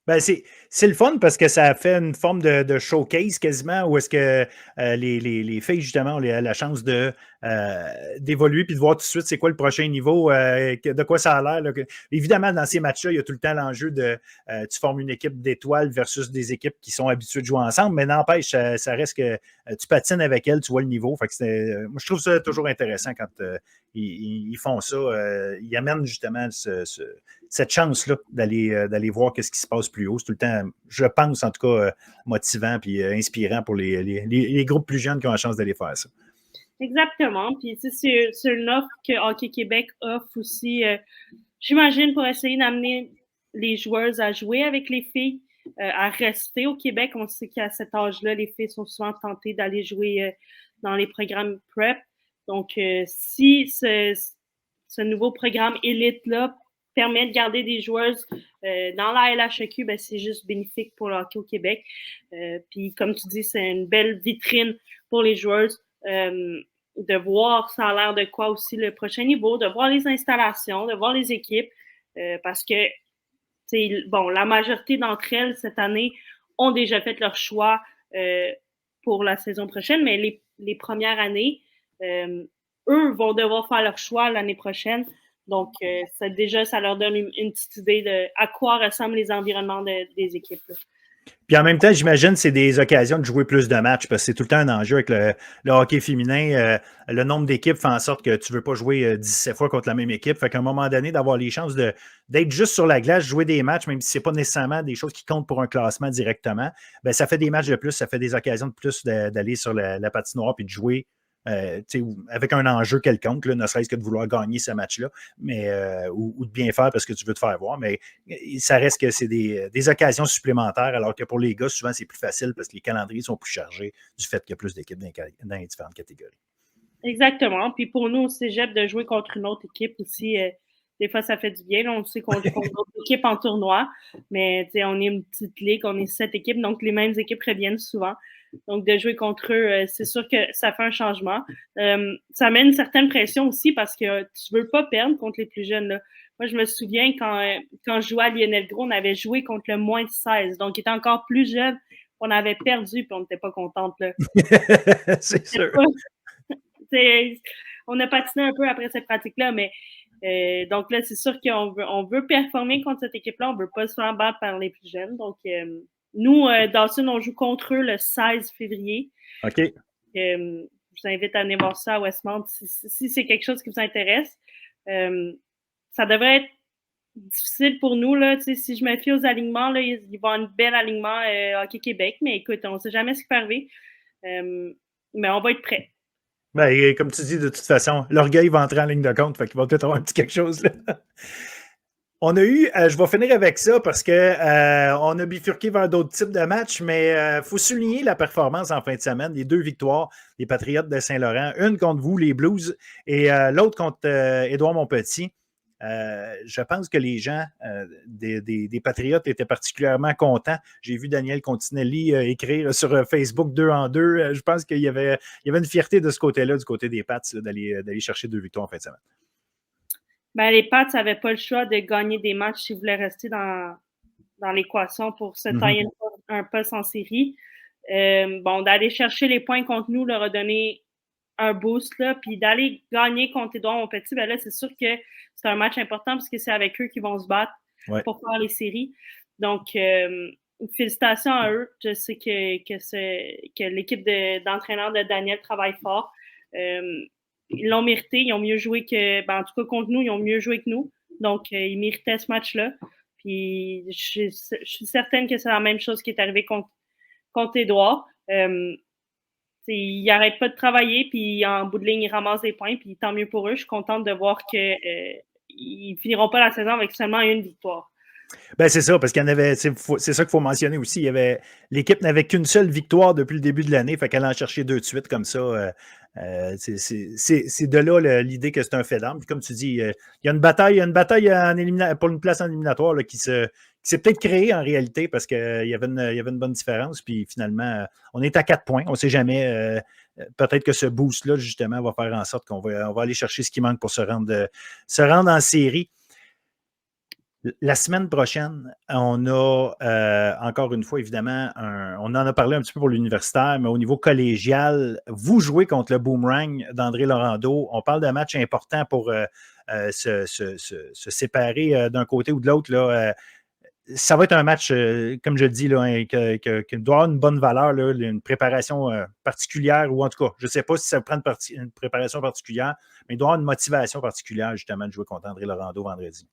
Ben c'est le fun parce que ça fait une forme de showcase quasiment où est-ce que les filles, justement, ont la chance d'évoluer puis de voir tout de suite c'est quoi le prochain niveau, de quoi ça a l'air. Là. Évidemment, dans ces matchs-là, il y a tout le temps l'enjeu de tu formes une équipe d'étoiles versus des équipes qui sont habituées de jouer ensemble, mais n'empêche, ça reste que tu patines avec elles, tu vois le niveau. Fait que moi, je trouve ça toujours intéressant quand ils font ça. Ils amènent justement cette chance-là d'aller voir ce qui se passe plus haut. C'est tout le temps, je pense en tout cas, motivant et inspirant pour les groupes plus jeunes qui ont la chance d'aller faire ça. Exactement. Puis c'est une offre que Hockey Québec offre aussi, j'imagine, pour essayer d'amener les joueuses à jouer avec les filles, à rester au Québec. On sait qu'à cet âge-là, les filles sont souvent tentées d'aller jouer dans les programmes prep. Donc, si ce nouveau programme élite-là permet de garder des joueuses dans la LHEQ, ben, c'est juste bénéfique pour le hockey au Québec. Puis, comme tu dis, c'est une belle vitrine pour les joueuses de voir ça a l'air de quoi aussi le prochain niveau, de voir les installations, de voir les équipes, parce que bon, la majorité d'entre elles cette année ont déjà fait leur choix pour la saison prochaine, mais les premières années, eux vont devoir faire leur choix l'année prochaine. Donc, ça leur donne une petite idée de à quoi ressemblent les environnements des équipes. Là. Puis en même temps, j'imagine que c'est des occasions de jouer plus de matchs parce que c'est tout le temps un enjeu avec le hockey féminin. Le nombre d'équipes fait en sorte que tu ne veux pas jouer 17 fois contre la même équipe. Fait qu'à un moment donné, d'avoir les chances d'être juste sur la glace, jouer des matchs, même si ce n'est pas nécessairement des choses qui comptent pour un classement directement, ben ça fait des matchs de plus, ça fait des occasions de plus d'aller sur la patinoire et de jouer avec un enjeu quelconque, là, ne serait-ce que de vouloir gagner ce match-là, mais ou de bien faire parce que tu veux te faire voir, mais ça reste que c'est des occasions supplémentaires, alors que pour les gars, souvent, c'est plus facile parce que les calendriers sont plus chargés du fait qu'il y a plus d'équipes dans les différentes catégories. Exactement. Puis pour nous au cégep, de jouer contre une autre équipe aussi, des fois, ça fait du bien. Là, on sait qu'on joue contre d'autres équipes en tournoi, mais on est une petite ligue, on est 7 équipes, donc les mêmes équipes reviennent souvent. Donc, de jouer contre eux, c'est sûr que ça fait un changement. Ça met une certaine pression aussi parce que tu veux pas perdre contre les plus jeunes. Là. Moi, je me souviens quand je jouais à Lionel Gros, on avait joué contre le moins de 16. Donc, il était encore plus jeune. On avait perdu puis on n'était pas contente. Là. C'est sûr. On a patiné un peu après cette pratique-là, mais donc là, c'est sûr qu'on veut performer contre cette équipe-là. On ne veut pas se faire battre par les plus jeunes. Donc, nous, Dawson, on joue contre eux le 16 février. OK. Je vous invite à aller voir ça à Westmount si c'est quelque chose qui vous intéresse. Ça devrait être difficile pour nous. Là, si je me fie aux alignements, là, il va y avoir un bel alignement Hockey Québec, mais écoute, on ne sait jamais ce qui peut arriver. Mais on va être prêts. Ben, comme tu dis, de toute façon, l'orgueil va entrer en ligne de compte, fait qu'il va peut-être avoir un petit quelque chose là. On a eu, je vais finir avec ça parce que on a bifurqué vers d'autres types de matchs, mais il faut souligner la performance en fin de semaine. Les 2 victoires des Patriotes de Saint-Laurent, une contre vous, les Blues, et l'autre contre Édouard Montpetit. Je pense que les gens des Patriotes étaient particulièrement contents. J'ai vu Daniel Continelli écrire sur Facebook 2 en 2. Je pense qu'il y avait une fierté de ce côté-là, du côté des Pats, d'aller chercher 2 victoires en fin de semaine. Ben, les Pats n'avaient pas le choix de gagner des matchs s'ils voulaient rester dans l'équation pour se tailler un poste en série. D'aller chercher les points contre nous leur a donné un boost, là, puis d'aller gagner contre Édouard Montpetit, ben là, c'est sûr que c'est un match important parce que c'est avec eux qu'ils vont se battre pour faire les séries. Donc, félicitations à eux. Je sais que l'équipe d'entraîneurs de Daniel travaille fort. Ils l'ont mérité. Ils ont mieux joué en tout cas, contre nous, ils ont mieux joué que nous. Donc, ils méritaient ce match-là. Puis, je suis certaine que c'est la même chose qui est arrivée contre Édouard. Ils n'arrêtent pas de travailler, puis en bout de ligne, ils ramassent des points, puis tant mieux pour eux. Je suis contente de voir qu'ils ne finiront pas la saison avec seulement une victoire. Ben c'est ça, parce qu'il y en avait, c'est ça qu'il faut mentionner aussi. L'équipe n'avait qu'une seule victoire depuis le début de l'année, fait qu'elle en cherchait 2 de suite comme ça. C'est de là l'idée que c'est un fait d'armes. Puis comme tu dis, il y a une bataille pour une place en éliminatoire là, qui s'est peut-être créée en réalité parce qu'il y avait une bonne différence. Puis finalement, on est à 4 points. On ne sait jamais. Peut-être que ce boost-là, justement, va faire en sorte qu'on va aller chercher ce qui manque pour se rendre en série. La semaine prochaine, on a encore une fois, évidemment, on en a parlé un petit peu pour l'universitaire, mais au niveau collégial, vous jouez contre le Boomerang d'André Laurando. On parle d'un match important pour se séparer d'un côté ou de l'autre. Ça va être un match, comme je le dis, là, qui doit avoir une bonne valeur, là, une préparation particulière, ou en tout cas, je ne sais pas si ça prend une préparation particulière, mais il doit avoir une motivation particulière, justement, de jouer contre André Laurando vendredi.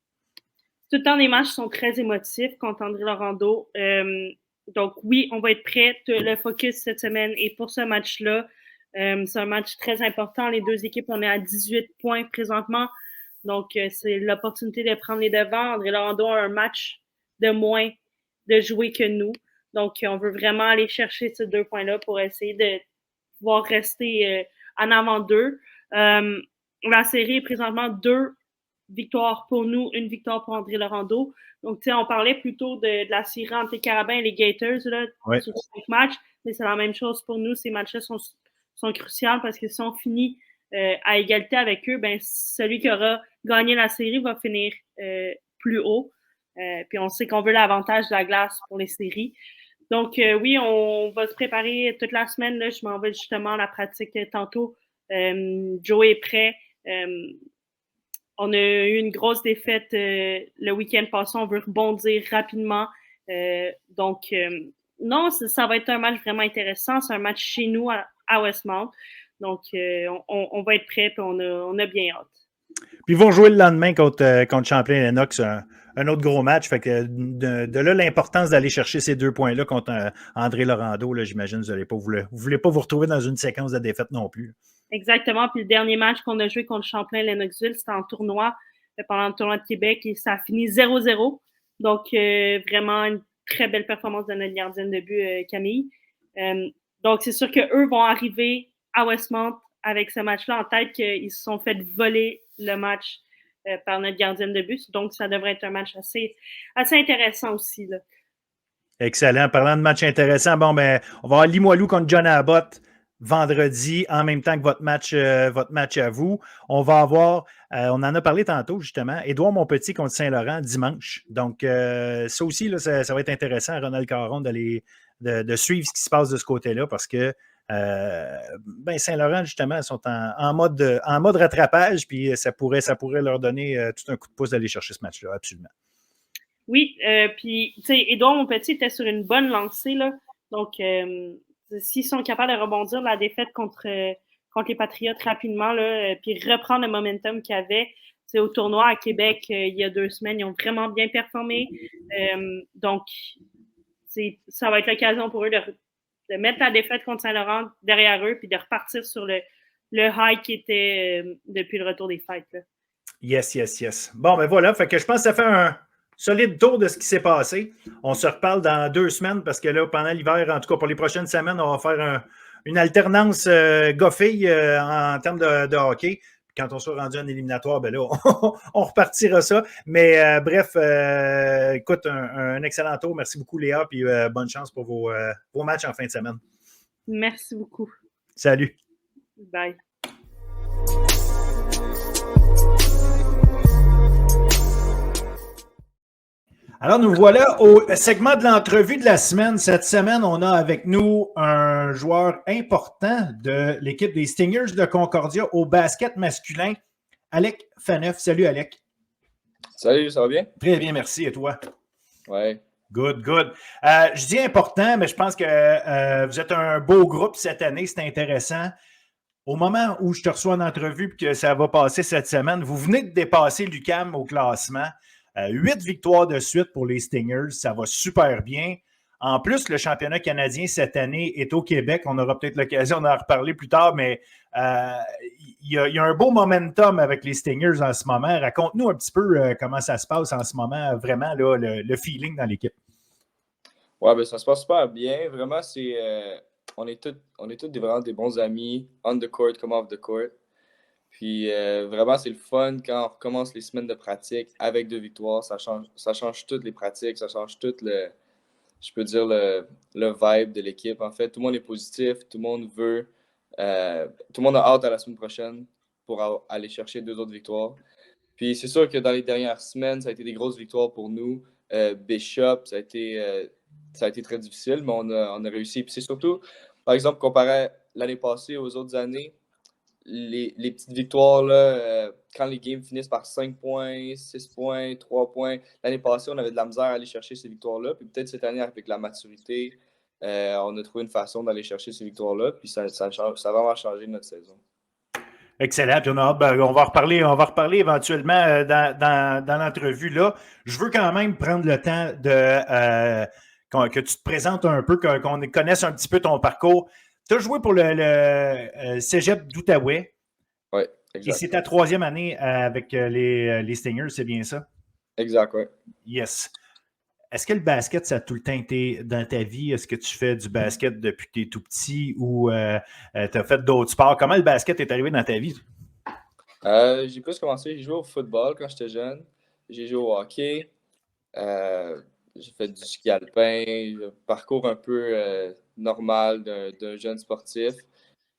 Tout le temps, les matchs sont très émotifs contre André Laurando. Donc, oui, on va être prêts. Le focus cette semaine est pour ce match-là. C'est un match très important. Les 2 équipes, on est à 18 points présentement. Donc, c'est l'opportunité de prendre les devants. André Laurando a un match de moins de jouer que nous. Donc, on veut vraiment aller chercher ces 2 points-là pour essayer de pouvoir rester en avant d'eux. La série est présentement 2 victoires pour nous, 1 victoire pour André Laurando. Donc, tu sais, on parlait plutôt de la série entre les Carabins et les Gators là, sur 5 matchs, mais c'est la même chose pour nous. Ces matchs-là sont cruciaux parce que si on finit à égalité avec eux, ben celui qui aura gagné la série va finir plus haut. Puis on sait qu'on veut l'avantage de la glace pour les séries. Donc, oui, on va se préparer toute la semaine. Là, je m'en vais justement à la pratique tantôt. Joe est prêt. On a eu une grosse défaite le week-end passé. On veut rebondir rapidement. Donc, non, ça va être un match vraiment intéressant. C'est un match chez nous à Westmount. Donc, on va être prêts et on a bien hâte. Puis ils vont jouer le lendemain contre Champlain-Lennox, un autre gros match. Fait que de là, l'importance d'aller chercher ces 2 points-là contre André Laurando, là, j'imagine que vous ne voulez pas vous retrouver dans une séquence de défaites non plus. Exactement. Puis le dernier match qu'on a joué contre Champlain-Lennoxville, c'était en tournoi, pendant le tournoi de Québec, et ça a fini 0-0. Donc, vraiment une très belle performance de notre gardienne de but, Camille. Donc, c'est sûr qu'eux vont arriver à Westmount avec ce match-là en tête qu'ils se sont fait voler le match par notre gardienne de but. Donc, ça devrait être un match assez intéressant aussi, là. Excellent. Parlant de match intéressant, bon, ben, on va avoir Limoilou contre John Abbott vendredi, en même temps que votre match à vous. On va avoir, on en a parlé tantôt, justement, Édouard Montpetit contre Saint-Laurent dimanche. Donc, ça aussi, là, ça va être intéressant, Ronald Caron, de suivre ce qui se passe de ce côté-là parce que Saint-Laurent, justement, sont en mode rattrapage, puis ça pourrait leur donner tout un coup de pouce d'aller chercher ce match-là, absolument. Oui, puis, tu sais, Édouard Montpetit était sur une bonne lancée, là. Donc, s'ils sont capables de rebondir la défaite contre les Patriotes rapidement, là, puis reprendre le momentum qu'il y avait, c'est au tournoi à Québec il y a 2 semaines, ils ont vraiment bien performé. Donc, ça va être l'occasion pour eux de mettre la défaite contre Saint-Laurent derrière eux, puis de repartir sur le high qui était depuis le retour des fêtes, là. Yes. Bon, ben voilà, fait que je pense que ça fait un solide tour de ce qui s'est passé. On se reparle dans 2 semaines parce que là, pendant l'hiver, en tout cas pour les prochaines semaines, on va faire une alternance gars-filles en termes de hockey. Puis quand on sera rendu en éliminatoire, ben là, on repartira ça. Mais bref, écoute, un excellent tour. Merci beaucoup, Léa, puis bonne chance pour vos matchs en fin de semaine. Merci beaucoup. Salut. Bye. Alors, nous voilà au segment de l'entrevue de la semaine. Cette semaine, on a avec nous un joueur important de l'équipe des Stingers de Concordia au basket masculin, Alec Faneuf. Salut, Alec. Salut, ça va bien? Très bien, merci. Et toi? Ouais. Good. Je dis important, mais je pense que vous êtes un beau groupe cette année. C'est intéressant. Au moment où je te reçois en entrevue et que ça va passer cette semaine, vous venez de dépasser l'UQAM au classement. 8 victoires de suite pour les Stingers, ça va super bien. En plus, le championnat canadien cette année est au Québec. On aura peut-être l'occasion d'en reparler plus tard, mais il y a un beau momentum avec les Stingers en ce moment. Raconte-nous un petit peu comment ça se passe en ce moment, vraiment, là, le feeling dans l'équipe. Ouais, ben ça se passe super bien. Vraiment, on est tous vraiment des bons amis, on the court comme off the court. Puis vraiment, c'est le fun quand on recommence les semaines de pratique avec 2 victoires. Ça change toutes les pratiques, ça change tout le vibe de l'équipe. En fait, tout le monde est positif, tout le monde veut, tout le monde a hâte à la semaine prochaine pour aller chercher 2 autres victoires. Puis c'est sûr que dans les dernières semaines, ça a été des grosses victoires pour nous. Bishop, ça a été très difficile, mais on a réussi. Puis c'est surtout, par exemple, comparé à l'année passée aux autres années, les petites victoires, là, quand les games finissent par 5 points, 6 points, 3 points. L'année passée, on avait de la misère à aller chercher ces victoires-là. Puis peut-être cette année, avec la maturité, on a trouvé une façon d'aller chercher ces victoires-là. Puis ça a vraiment changé notre saison. Excellent. Puis on va reparler éventuellement dans l'entrevue là. Je veux quand même prendre le temps que tu te présentes un peu, qu'on connaisse un petit peu ton parcours. Tu as joué pour le Cégep d'Outaouais. Oui, exact. Et c'est ta 3e année avec les Stingers, c'est bien ça? Exact, oui. Yes. Est-ce que le basket, ça a tout le temps été dans ta vie? Est-ce que tu fais du basket depuis que tu es tout petit ou tu as fait d'autres sports? Comment le basket est arrivé dans ta vie? J'ai plus commencé, j'ai joué au football quand j'étais jeune. J'ai joué au hockey. J'ai fait du ski alpin, un parcours un peu normal d'un jeune sportif.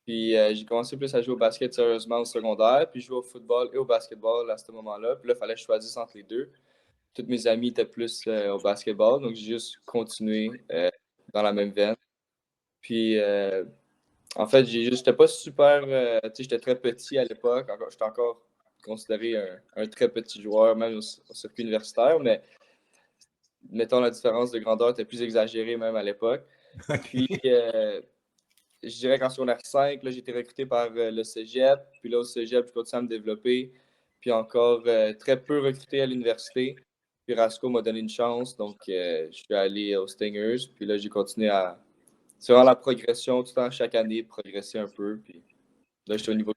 Puis j'ai commencé plus à jouer au basket sérieusement au secondaire, puis jouer au football et au basketball à ce moment-là. Puis là, il fallait que je choisisse entre les deux. Tous mes amis étaient plus au basketball, donc j'ai juste continué dans la même veine. Puis en fait, j'étais pas super. Tu sais, j'étais très petit à l'époque. J'étais encore considéré un très petit joueur, même au circuit universitaire, mais mettons la différence de grandeur était plus exagérée même à l'époque. Puis je dirais qu'en secondaire 5, là, j'ai été recruté par le Cégep. Puis là, au Cégep, je continue à me développer. Puis encore très peu recruté à l'université. Puis Rasco m'a donné une chance. Donc, je suis allé aux Stingers. Puis là, j'ai continué à... C'est vraiment la progression, tout le temps, chaque année, de progresser un peu. Puis là, je suis au niveau...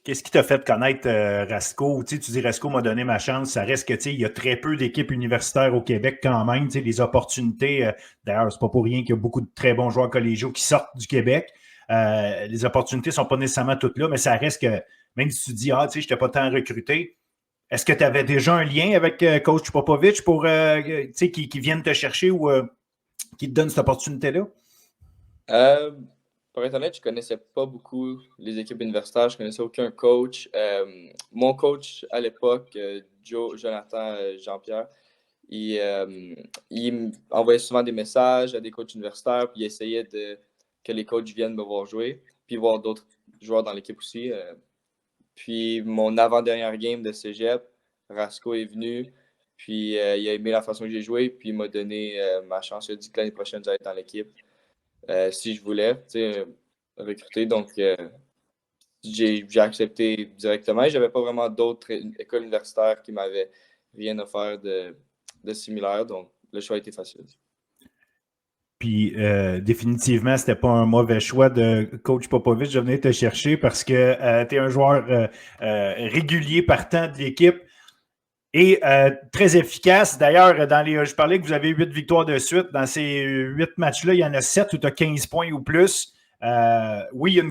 Qu'est-ce qui t'a fait connaître Rasco? Tu dis Rasco m'a donné ma chance. Ça reste que il y a très peu d'équipes universitaires au Québec quand même. Les opportunités, d'ailleurs, c'est pas pour rien qu'il y a beaucoup de très bons joueurs collégiaux qui sortent du Québec. Les opportunités sont pas nécessairement toutes là, mais ça reste que même si tu dis je n'étais pas tant recruté, Est-ce que tu avais déjà un lien avec coach Popovich pour qui vienne te chercher ou qui te donne cette opportunité-là? Pour être honnête, je connaissais pas beaucoup les équipes universitaires, je connaissais aucun coach. Mon coach à l'époque, Jonathan Jean-Pierre, il envoyait souvent des messages à des coachs universitaires, puis il essayait que les coachs viennent me voir jouer, puis voir d'autres joueurs dans l'équipe aussi. Puis mon avant-dernière game de cégep, Rasco est venu, puis il a aimé la façon que j'ai joué, puis il m'a donné ma chance. Il a dit que l'année prochaine, j'allais être dans l'équipe si je voulais recruter. Donc, j'ai accepté directement. Je n'avais pas vraiment d'autres écoles universitaires qui m'avaient rien offert de similaire, donc le choix a été facile. Puis définitivement, c'était pas un mauvais choix de coach Popovich. Je venais te chercher parce que tu es un joueur régulier partant de l'équipe et très efficace. D'ailleurs, je parlais que vous avez 8 victoires de suite. Dans ces 8 matchs-là, il y en a 7 où tu as 15 points ou plus. Oui, il y a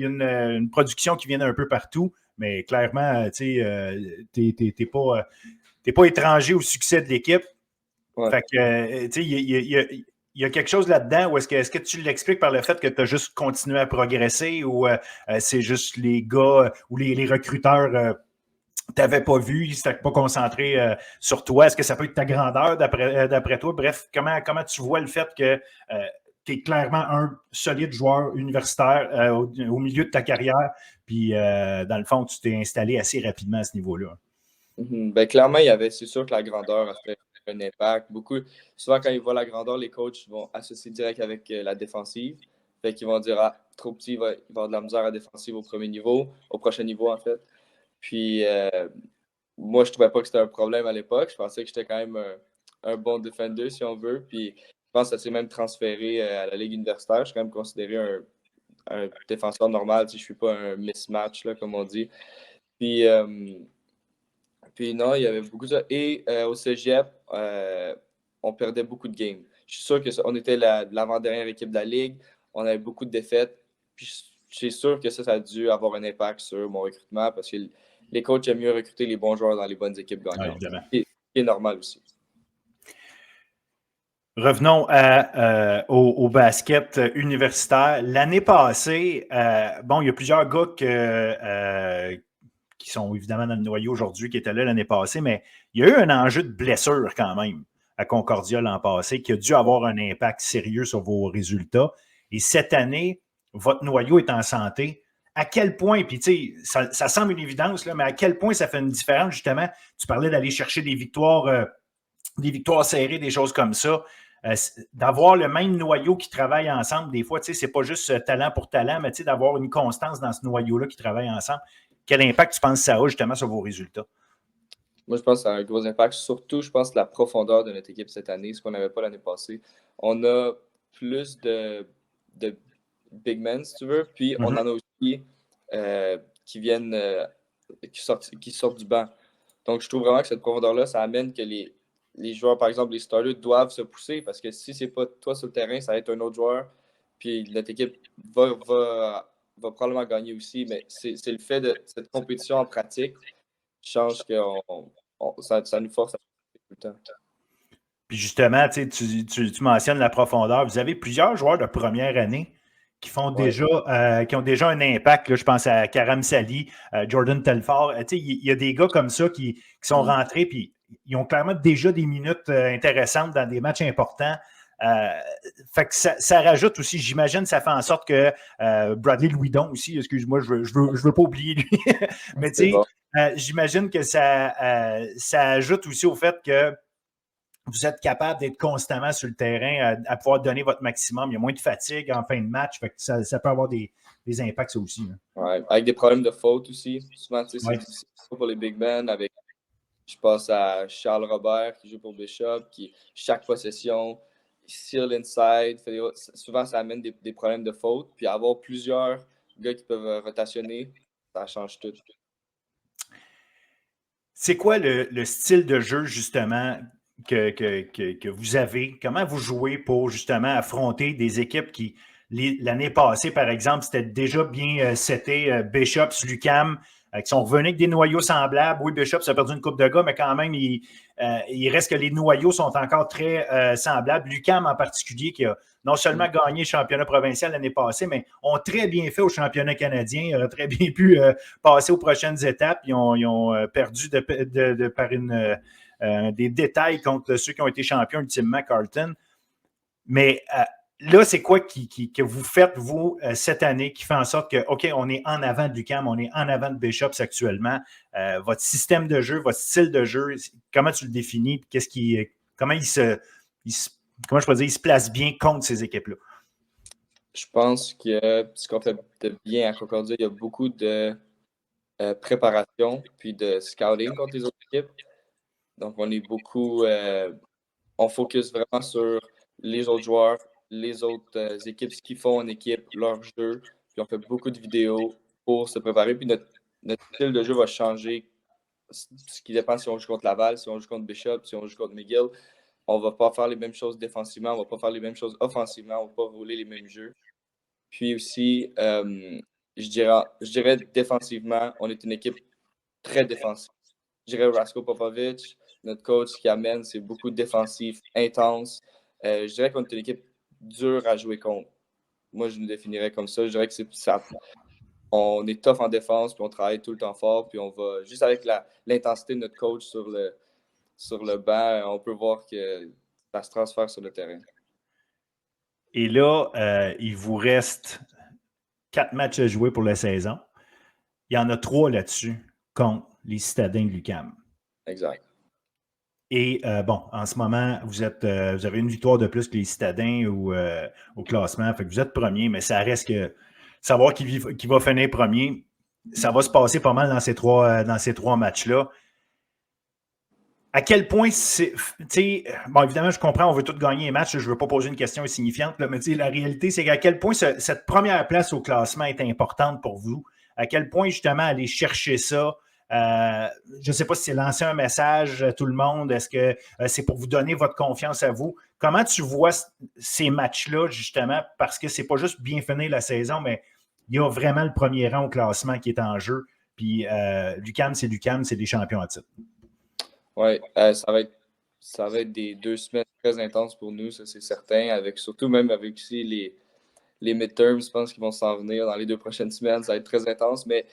une production qui vient d'un peu partout, mais clairement, tu n'es pas étranger au succès de l'équipe. Ouais. Fait que, tu sais, il y a quelque chose là-dedans ou est-ce que tu l'expliques par le fait que tu as juste continué à progresser ou c'est juste les gars ou les recruteurs t'avais pas vu, ils s'étaient pas concentrés sur toi? Est-ce que ça peut être ta grandeur d'après toi? Bref, comment tu vois le fait que tu es clairement un solide joueur universitaire au milieu de ta carrière, puis dans le fond, tu t'es installé assez rapidement à ce niveau-là? Ben, clairement, c'est sûr que la grandeur a fait un impact. Souvent, quand ils voient la grandeur, les coachs vont associer direct avec la défensive. Fait qu'ils vont dire, ah, trop petit, il va avoir de la misère à défensive au prochain niveau, en fait. Puis, moi, je trouvais pas que c'était un problème à l'époque. Je pensais que j'étais quand même un bon defender, si on veut. Puis, je pense que ça s'est même transféré à la Ligue universitaire. Je suis quand même considéré un défenseur normal. Je ne suis pas un mismatch, là, comme on dit. Puis non, il y avait beaucoup de ça. Et au cégep, on perdait beaucoup de games. Je suis sûr qu'on était l'avant-dernière équipe de la Ligue. On avait beaucoup de défaites. Puis je suis sûr que ça a dû avoir un impact sur mon recrutement parce que les coachs aiment mieux recruter les bons joueurs dans les bonnes équipes gagnantes. Ce qui est normal aussi. Revenons au basket universitaire. L'année passée, il y a plusieurs gars qui sont évidemment dans le noyau aujourd'hui, qui étaient là l'année passée, mais il y a eu un enjeu de blessure quand même à Concordia l'an passé qui a dû avoir un impact sérieux sur vos résultats. Et cette année, votre noyau est en santé. À quel point, puis tu sais, ça semble une évidence, là, mais à quel point ça fait une différence, justement, tu parlais d'aller chercher des victoires serrées, des choses comme ça. D'avoir le même noyau qui travaille ensemble, des fois, tu sais, c'est pas juste talent pour talent, mais tu sais, d'avoir une constance dans ce noyau-là qui travaille ensemble. Quel impact tu penses que ça a justement sur vos résultats? Moi, je pense que ça a un gros impact. Surtout, je pense, la profondeur de notre équipe cette année, ce qu'on n'avait pas l'année passée. On a plus de big men, si tu veux, puis on en a aussi qui sortent du banc. Donc, je trouve vraiment que cette profondeur-là, ça amène que les joueurs, par exemple, les starters, doivent se pousser parce que si c'est pas toi sur le terrain, ça va être un autre joueur. Puis notre équipe va probablement gagner aussi, mais c'est le fait de cette compétition en pratique qui change que ça nous force à tout le temps. Puis justement, tu mentionnes la profondeur. Vous avez plusieurs joueurs de première année qui font qui ont déjà un impact. Là, je pense à Karam Sali, Jordan Telford. Il y a des gars comme ça qui sont rentrés, puis ils ont clairement déjà des minutes intéressantes dans des matchs importants. Fait que ça rajoute aussi, j'imagine, ça fait en sorte que Bradley Louidon aussi, excuse-moi, je veux pas oublier lui, mais tu sais, j'imagine que ça ajoute aussi au fait que vous êtes capable d'être constamment sur le terrain, à pouvoir donner votre maximum. Il y a moins de fatigue en fin de match, fait que ça peut avoir des impacts, ça aussi. Ouais, avec des problèmes de faute aussi. Souvent, c'est difficile pour les big men. Je passe à Charles Robert qui joue pour Bishop, qui chaque possession, seal inside. Souvent, ça amène des problèmes de faute. Puis avoir plusieurs gars qui peuvent rotationner, ça change tout. C'est quoi le style de jeu, justement, que vous avez? Comment vous jouez pour, justement, affronter des équipes qui, l'année passée, par exemple, c'était déjà bien seté, Bishop, Lucam, Qui sont revenus avec des noyaux semblables. Oui, Bishop, ça a perdu une coupe de gars, mais quand même, il reste que les noyaux sont encore très semblables. L'UQAM en particulier, qui a non seulement gagné le championnat provincial l'année passée, mais ont très bien fait au championnat canadien. Ils auraient très bien pu passer aux prochaines étapes. Ils ont perdu par des détails contre ceux qui ont été champions ultimement, Carleton. Mais là, c'est quoi que vous faites, vous, cette année, qui fait en sorte que, OK, on est en avant de l'UQAM, on est en avant de Bishops actuellement. Votre système de jeu, votre style de jeu, comment tu le définis? Comment il se place bien contre ces équipes-là? Je pense que ce qu'on fait de bien à Concordia, il y a beaucoup de préparation puis de scouting contre les autres équipes. Donc, on focus vraiment sur les autres joueurs, les autres équipes, ce qu'ils font en équipe, leur jeu. Puis on fait beaucoup de vidéos pour se préparer. Puis notre style de jeu va changer, ce qui dépend si on joue contre Laval, si on joue contre Bishop, si on joue contre McGill. On ne va pas faire les mêmes choses défensivement, on ne va pas faire les mêmes choses offensivement, on ne va pas rouler les mêmes jeux. Puis aussi, je dirais défensivement, on est une équipe très défensive. Je dirais Rasko Popovic, notre coach qui amène, c'est beaucoup de défensif, intense. Je dirais qu'on est une équipe dure à jouer contre. Moi, je nous définirais comme ça. Je dirais que c'est ça. On est tough en défense, puis on travaille tout le temps fort, puis on va juste avec l'intensité de notre coach sur le banc, on peut voir que ça se transfère sur le terrain. Et là, il vous reste 4 matchs à jouer pour la saison. Il y en a 3 là-dessus contre les citadins de l'UQAM. Exact. Et bon, en ce moment, vous avez une victoire de plus que les citadins au classement. Fait que vous êtes premier, mais ça reste que savoir qui va finir premier, ça va se passer pas mal dans ces trois matchs-là. À quel point bon, évidemment, je comprends, on veut tous gagner les matchs, je ne veux pas poser une question insignifiante, là, mais la réalité, c'est qu'à quel point cette première place au classement est importante pour vous. À quel point, justement, aller chercher ça. Je ne sais pas si c'est lancer un message à tout le monde. Est-ce que c'est pour vous donner votre confiance à vous? Comment tu vois ces matchs-là, justement, parce que c'est pas juste bien finir la saison, mais il y a vraiment le premier rang au classement qui est en jeu. Puis l'UQAM, c'est des champions à titre. Oui, ça va être des 2 semaines très intenses pour nous, ça c'est certain. Surtout même avec aussi les midterms, je pense qu'ils vont s'en venir dans les 2 prochaines semaines. Ça va être très intense. Mais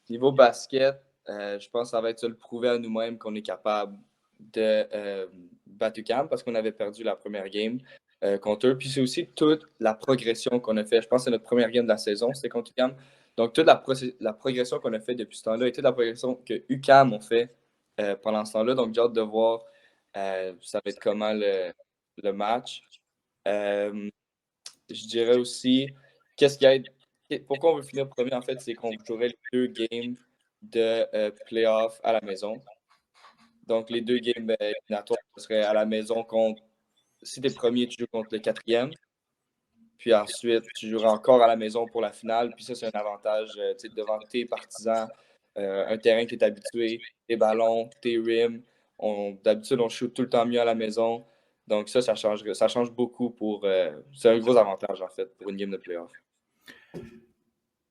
niveau basket, je pense que ça va être ça le prouver à nous-mêmes qu'on est capable de battre UQAM parce qu'on avait perdu la première game contre eux. Puis c'est aussi toute la progression qu'on a fait. Je pense que c'est notre première game de la saison, c'était contre UQAM. Donc toute la progression qu'on a fait depuis ce temps-là et toute la progression que UQAM ont fait pendant ce temps-là. Donc j'ai hâte de voir ça va être comment le match. Je dirais aussi, pourquoi on veut finir premier, en fait, c'est qu'on jouerait les 2 games de playoff à la maison. Donc, les 2 games éliminatoires seraient à la maison si tu es premier, tu joues contre le 4e. Puis ensuite, tu joueras encore à la maison pour la finale. Puis ça, c'est un avantage devant tes partisans, un terrain qui est habitué, tes ballons, tes rims. D'habitude, on shoot tout le temps mieux à la maison. Donc ça change beaucoup c'est un gros avantage, en fait, pour une game de playoff.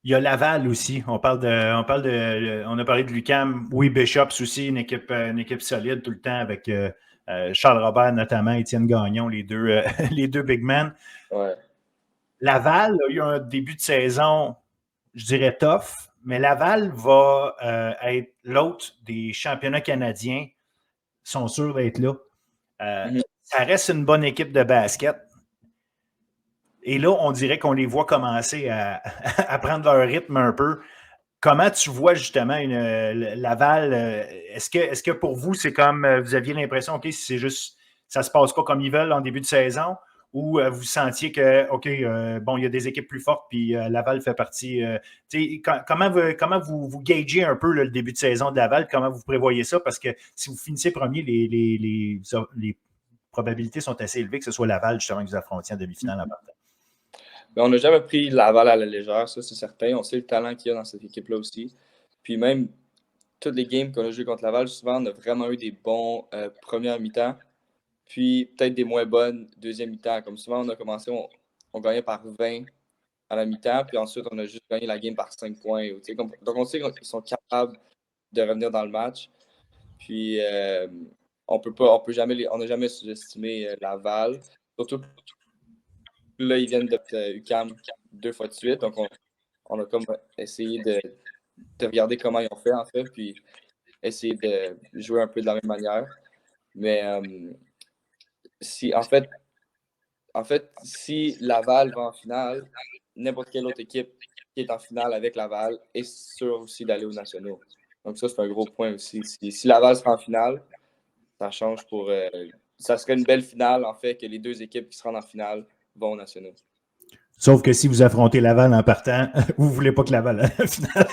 Il y a Laval aussi. On a parlé de l'UQAM. Oui, Bishops aussi, une équipe solide tout le temps avec Charles Robert notamment, Étienne Gagnon, les deux big men. Ouais. Laval a eu un début de saison, je dirais tough, mais Laval va être l'hôte des championnats canadiens. Ils sont sûrs d'être là. Ça reste une bonne équipe de basket. Et là, on dirait qu'on les voit commencer à prendre leur rythme un peu. Comment tu vois justement Laval? Est-ce que pour vous, c'est comme vous aviez l'impression, OK, si c'est juste, ça se passe pas comme ils veulent en début de saison, ou vous sentiez que, OK, bon, il y a des équipes plus fortes, puis Laval fait partie. Comment vous gagez un peu le début de saison de Laval? Comment vous prévoyez ça? Parce que si vous finissez premier, les probabilités sont assez élevées que ce soit Laval, justement, que vous affrontiez en demi-finale en partant. Mais on n'a jamais pris Laval à la légère, ça c'est certain. On sait le talent qu'il y a dans cette équipe-là aussi. Puis même, toutes les games qu'on a jouées contre Laval, souvent, on a vraiment eu des bons premières mi-temps. Puis peut-être des moins bonnes deuxième mi-temps. Comme souvent, on a commencé, on gagnait par 20. à la mi-temps, puis ensuite, on a juste gagné la game par 5 points. Donc, on sait qu'ils sont capables de revenir dans le match. Puis, on n'a jamais sous-estimé Laval. Surtout que là, ils viennent de UQAM 2 fois de suite. Donc, on a comme essayé de regarder comment ils ont fait, en fait, puis essayer de jouer un peu de la même manière. Mais en fait, si Laval va en finale, n'importe quelle autre équipe qui est en finale avec Laval est sûre aussi d'aller aux nationaux. Donc ça, c'est un gros point aussi. Si Laval sera en finale, ça change pour... ça serait une belle finale, en fait, que les deux équipes qui seront en finale vont aux nationaux. Sauf que si vous affrontez Laval en partant, vous ne voulez pas que Laval aille en finale.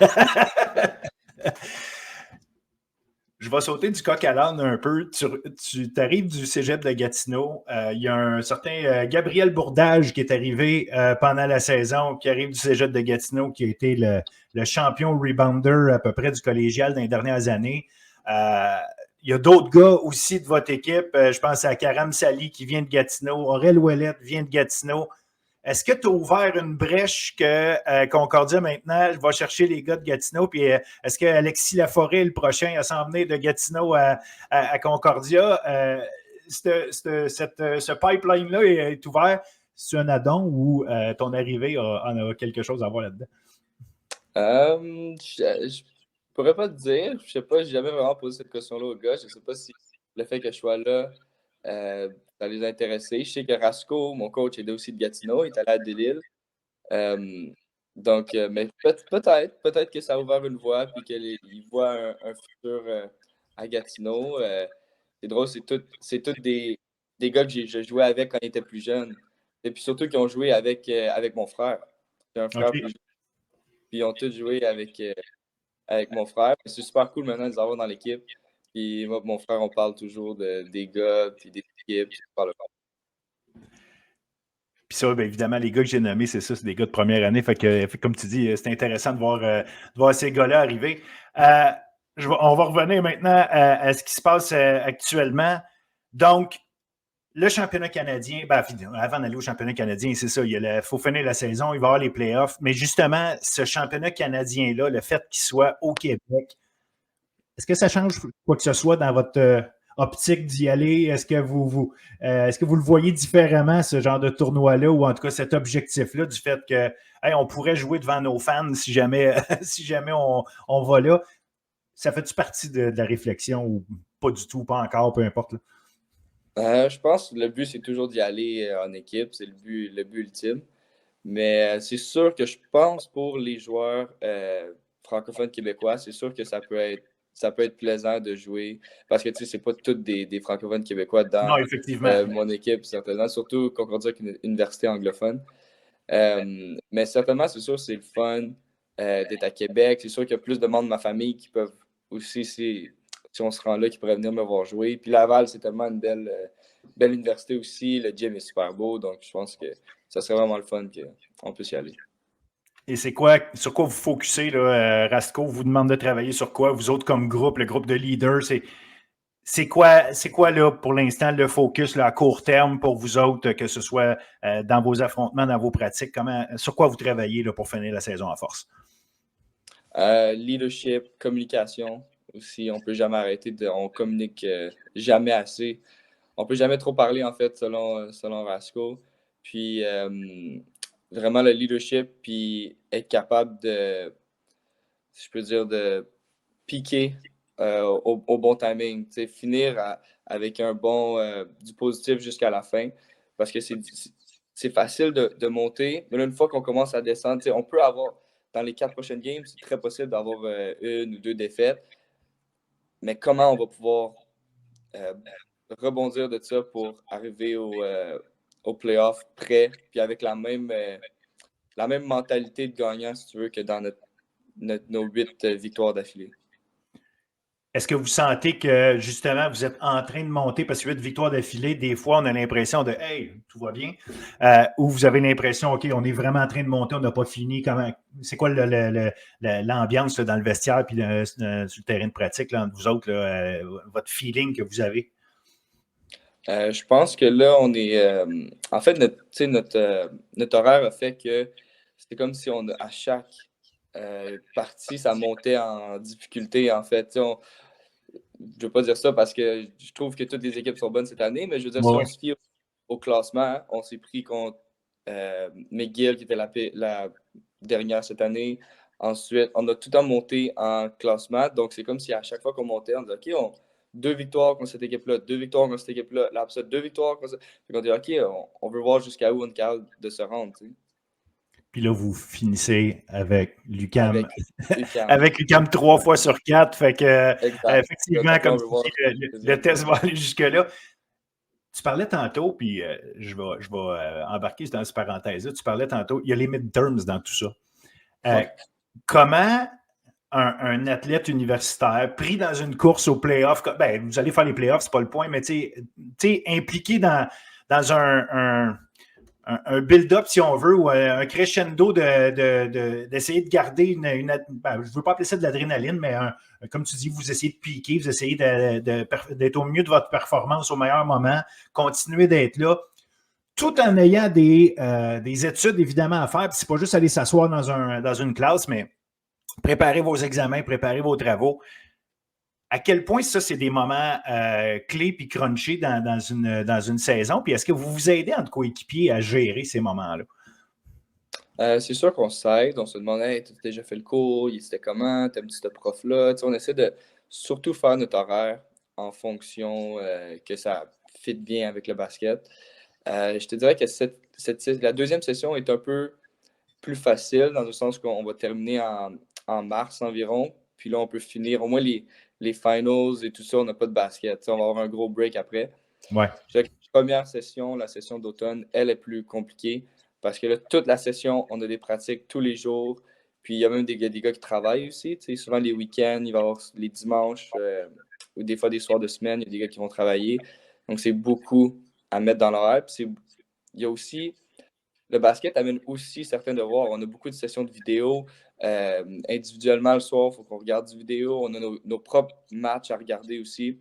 Je vais sauter du coq à l'âne un peu. Tu arrives du cégep de Gatineau. Il y a un certain Gabriel Bourdage qui est arrivé pendant la saison, qui arrive du cégep de Gatineau, qui a été le champion rebounder à peu près du collégial dans les dernières années. Il y a d'autres gars aussi de votre équipe. Je pense à Karam Sali qui vient de Gatineau. Aurel Ouellet vient de Gatineau. Est-ce que tu as ouvert une brèche que Concordia maintenant va chercher les gars de Gatineau? Puis est-ce que Alexis Laforêt, le prochain, a s'en venir de Gatineau à Concordia? Ce pipeline-là est ouvert. C'est un addon ou ton arrivée en a quelque chose à voir là-dedans? Je pourrais pas te dire. Je sais pas, j'ai jamais vraiment posé cette question-là aux gars. Je sais pas si le fait que je sois là, ça les a intéressés. Je sais que Rasco, mon coach, est aussi de Gatineau, il est allé à Delisle. Donc, mais peut-être que ça a ouvert une voie puis qu'il voit un futur à Gatineau. C'est drôle, c'est tous des gars que je jouais avec quand ils étaient plus jeunes. Et puis surtout qui ont joué avec mon frère. J'ai un frère plus jeune. Puis ils ont tous joué avec mon frère. C'est super cool maintenant de les avoir dans l'équipe. Puis moi, mon frère, on parle toujours des gars, puis des équipes. Puis ça, bien évidemment, les gars que j'ai nommés, c'est ça, c'est des gars de première année. Fait que comme tu dis, c'est intéressant de voir ces gars-là arriver. On va revenir maintenant à ce qui se passe actuellement. Donc, le championnat canadien, avant d'aller au championnat canadien, c'est ça, il faut finir la saison, il va y avoir les playoffs. Mais justement, ce championnat canadien-là, le fait qu'il soit au Québec, est-ce que ça change quoi que ce soit dans votre optique d'y aller? Est-ce que vous le voyez différemment, ce genre de tournoi-là, ou en tout cas cet objectif-là, du fait que on pourrait jouer devant nos fans si jamais, si jamais on va là? Ça fait-tu partie de la réflexion ou pas du tout, pas encore, peu importe? Je pense que le but, c'est toujours d'y aller en équipe. C'est le but ultime. Mais c'est sûr que je pense pour les joueurs francophones québécois, c'est sûr que ça peut être plaisant de jouer parce que c'est pas tous des francophones québécois dans mon équipe, certainement, surtout Concordia avec une université anglophone. Mais certainement, c'est sûr, c'est le fun d'être à Québec. C'est sûr qu'il y a plus de membres de ma famille qui peuvent aussi, si on se rend là, qui pourraient venir me voir jouer. Puis Laval, c'est tellement une belle université aussi. Le gym est super beau, donc je pense que ça serait vraiment le fun qu'on puisse y aller. Et sur quoi vous focussez, là, Rasco? Vous demande de travailler sur quoi? Vous autres, comme groupe, le groupe de leaders, c'est quoi là, pour l'instant, le focus là, à court terme pour vous autres, que ce soit dans vos affrontements, dans vos pratiques? Sur quoi vous travaillez là, pour finir la saison en force? Leadership, communication aussi. On ne peut jamais arrêter. On communique jamais assez. On ne peut jamais trop parler, en fait, selon Rasco. Puis, vraiment, le leadership, puis être capable si je peux dire, de piquer au bon timing. Finir avec du positif jusqu'à la fin. Parce que c'est facile de monter. Mais là, une fois qu'on commence à descendre, on peut avoir, dans les 4 prochaines games, c'est très possible d'avoir 1 ou 2 défaites. Mais comment on va pouvoir rebondir de ça pour arriver au playoff prêt, puis avec la même mentalité de gagnant, si tu veux, que dans nos 8 victoires d'affilée. Est-ce que vous sentez que, justement, vous êtes en train de monter parce que 8 victoires d'affilée, des fois, on a l'impression de « Hey, tout va bien », ou vous avez l'impression « OK, on est vraiment en train de monter, on n'a pas fini ». C'est quoi l'ambiance là, dans le vestiaire puis sur le terrain de pratique, là, entre vous autres, là, votre feeling que vous avez? Je pense que là, on est... en fait, notre horaire a fait que c'est comme si à chaque partie, ça montait en difficulté, en fait. Je ne veux pas dire ça parce que je trouve que toutes les équipes sont bonnes cette année, mais je veux dire, si on se fie au classement, on s'est pris contre McGill, qui était la dernière cette année. Ensuite, on a tout le temps monté en classement. Donc, c'est comme si à chaque fois qu'on montait, on disait, OK, 2 victoires contre cette équipe-là, 2 victoires contre cette équipe-là, là, après ça, 2 victoires contre cette... Fait qu'on dit, OK, on veut voir jusqu'à où on est capable de se rendre. Tu sais. Puis là, vous finissez avec l'UQAM. UQAM. Avec l'UQAM 3 fois sur 4. Fait que, effectivement, comme tu dis, le test va aller jusque-là. Tu parlais tantôt, puis je vais embarquer dans cette parenthèse-là. Tu parlais tantôt, il y a les midterms dans tout ça. Comment un athlète universitaire pris dans une course aux playoffs, ben, vous allez faire les playoffs, c'est pas le point, mais tu sais, impliqué dans un build-up, si on veut, ou un crescendo d'essayer de garder ben, je ne veux pas appeler ça de l'adrénaline, mais comme tu dis, vous essayez de piquer, vous essayez d'être au mieux de votre performance au meilleur moment, continuer d'être là, tout en ayant des études, évidemment, à faire. Puis c'est pas juste aller s'asseoir dans une classe, mais préparer vos examens, préparer vos travaux. À quel point ça, c'est des moments clés puis crunchés dans une saison? Puis est-ce que vous vous aidez entre coéquipiers à gérer ces moments-là? C'est sûr qu'on s'aide. On se demande, hey, tu as déjà fait le cours? C'était comment? T'aimes-tu ce prof-là? On essaie de surtout faire notre horaire en fonction que ça fit bien avec le basket. Je te dirais que la deuxième session est un peu plus facile dans le sens qu'on va terminer en mars environ. Puis là, on peut finir au moins les finals et tout ça. On n'a pas de basket. On va avoir un gros break après. Ouais. La première session, la session d'automne, elle est plus compliquée parce que là, toute la session, on a des pratiques tous les jours. Puis il y a même des gars qui travaillent aussi. Souvent les week-ends, il va y avoir les dimanches ou des fois des soirs de semaine, il y a des gars qui vont travailler. Donc c'est beaucoup à mettre dans l'horaire. Puis il y a aussi, le basket amène aussi certains devoirs. On a beaucoup de sessions de vidéo. Individuellement, le soir, il faut qu'on regarde du vidéo. On a nos propres matchs à regarder aussi.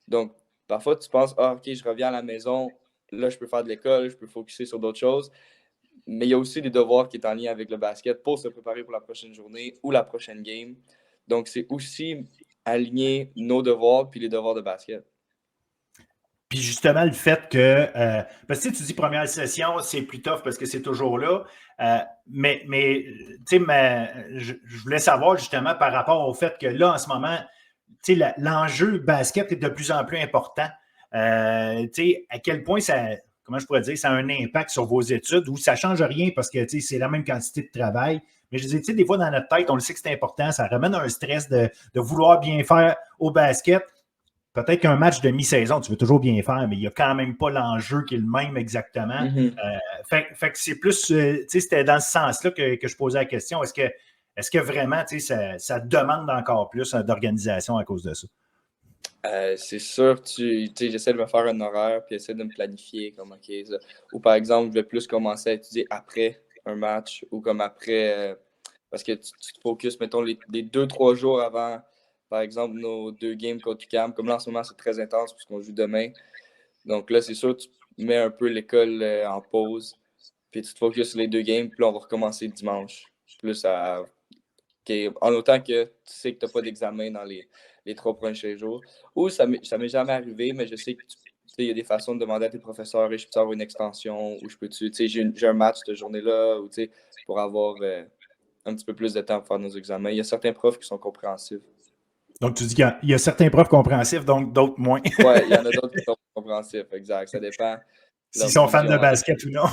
Donc, parfois, tu penses, OK, je reviens à la maison, là, je peux faire de l'école, je peux focusser sur d'autres choses. Mais il y a aussi des devoirs qui sont en lien avec le basket pour se préparer pour la prochaine journée ou la prochaine game. Donc, c'est aussi aligner nos devoirs puis les devoirs de basket. Puis justement, le fait que, parce que tu dis première session, c'est plus tough parce que c'est toujours là, mais tu sais, je voulais savoir justement par rapport au fait que là, en ce moment, tu sais, l'enjeu basket est de plus en plus important. Tu sais, à quel point ça, comment je pourrais dire, ça a un impact sur vos études ou ça ne change rien parce que, tu sais, c'est la même quantité de travail. Mais je disais, tu sais, des fois, dans notre tête, on le sait que c'est important, ça ramène un stress de vouloir bien faire au basket. Peut-être qu'un match de mi-saison, tu veux toujours bien faire, mais il n'y a quand même pas l'enjeu qui est le même exactement. Mm-hmm. Fait que c'est plus, tu sais, c'était dans ce sens-là que je posais la question. Est-ce que vraiment, tu sais, ça demande encore plus d'organisation à cause de ça? C'est sûr, j'essaie de me faire un horaire puis essayer de me planifier comme OK. Ça. Ou par exemple, je vais plus commencer à étudier après un match ou comme après parce que tu te focuses, mettons, les 2-3 jours avant, par exemple, nos 2 games contre UQAM. Comme là, en ce moment, c'est très intense puisqu'on joue demain. Donc là, c'est sûr, tu mets un peu l'école en pause, puis tu te focuses sur les 2 games, puis là, on va recommencer dimanche. Plus à. En autant que tu sais que tu n'as pas d'examen dans les 3 prochains jours. Ou ça m'est jamais arrivé, mais je sais que il y a des façons de demander à tes professeurs et je peux avoir une extension ou je peux-tu, j'ai un match cette journée-là ou pour avoir un petit peu plus de temps pour faire nos examens. Il y a certains profs qui sont compréhensifs. Donc, tu dis qu'il y a certains profs compréhensifs, donc d'autres moins. Oui, il y en a d'autres qui sont compréhensifs, exact. Ça dépend. S'ils sont fans de basket ou non.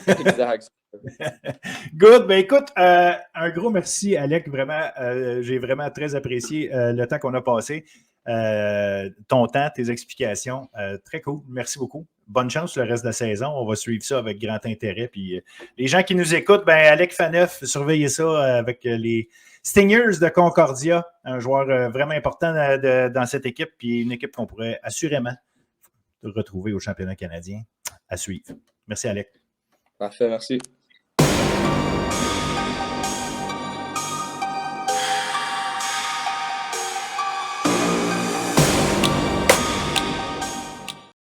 Exact. Good. Ben écoute, un gros merci, Alec. Vraiment, j'ai vraiment très apprécié le temps qu'on a passé. Ton temps, tes explications. Très cool. Merci beaucoup. Bonne chance le reste de la saison. On va suivre ça avec grand intérêt. Puis les gens qui nous écoutent, ben Alec Phaneuf, surveillez ça avec les Stingers de Concordia, un joueur vraiment important dans cette équipe, puis une équipe qu'on pourrait assurément retrouver au championnat canadien. À suivre. Merci, Alec. Parfait, merci.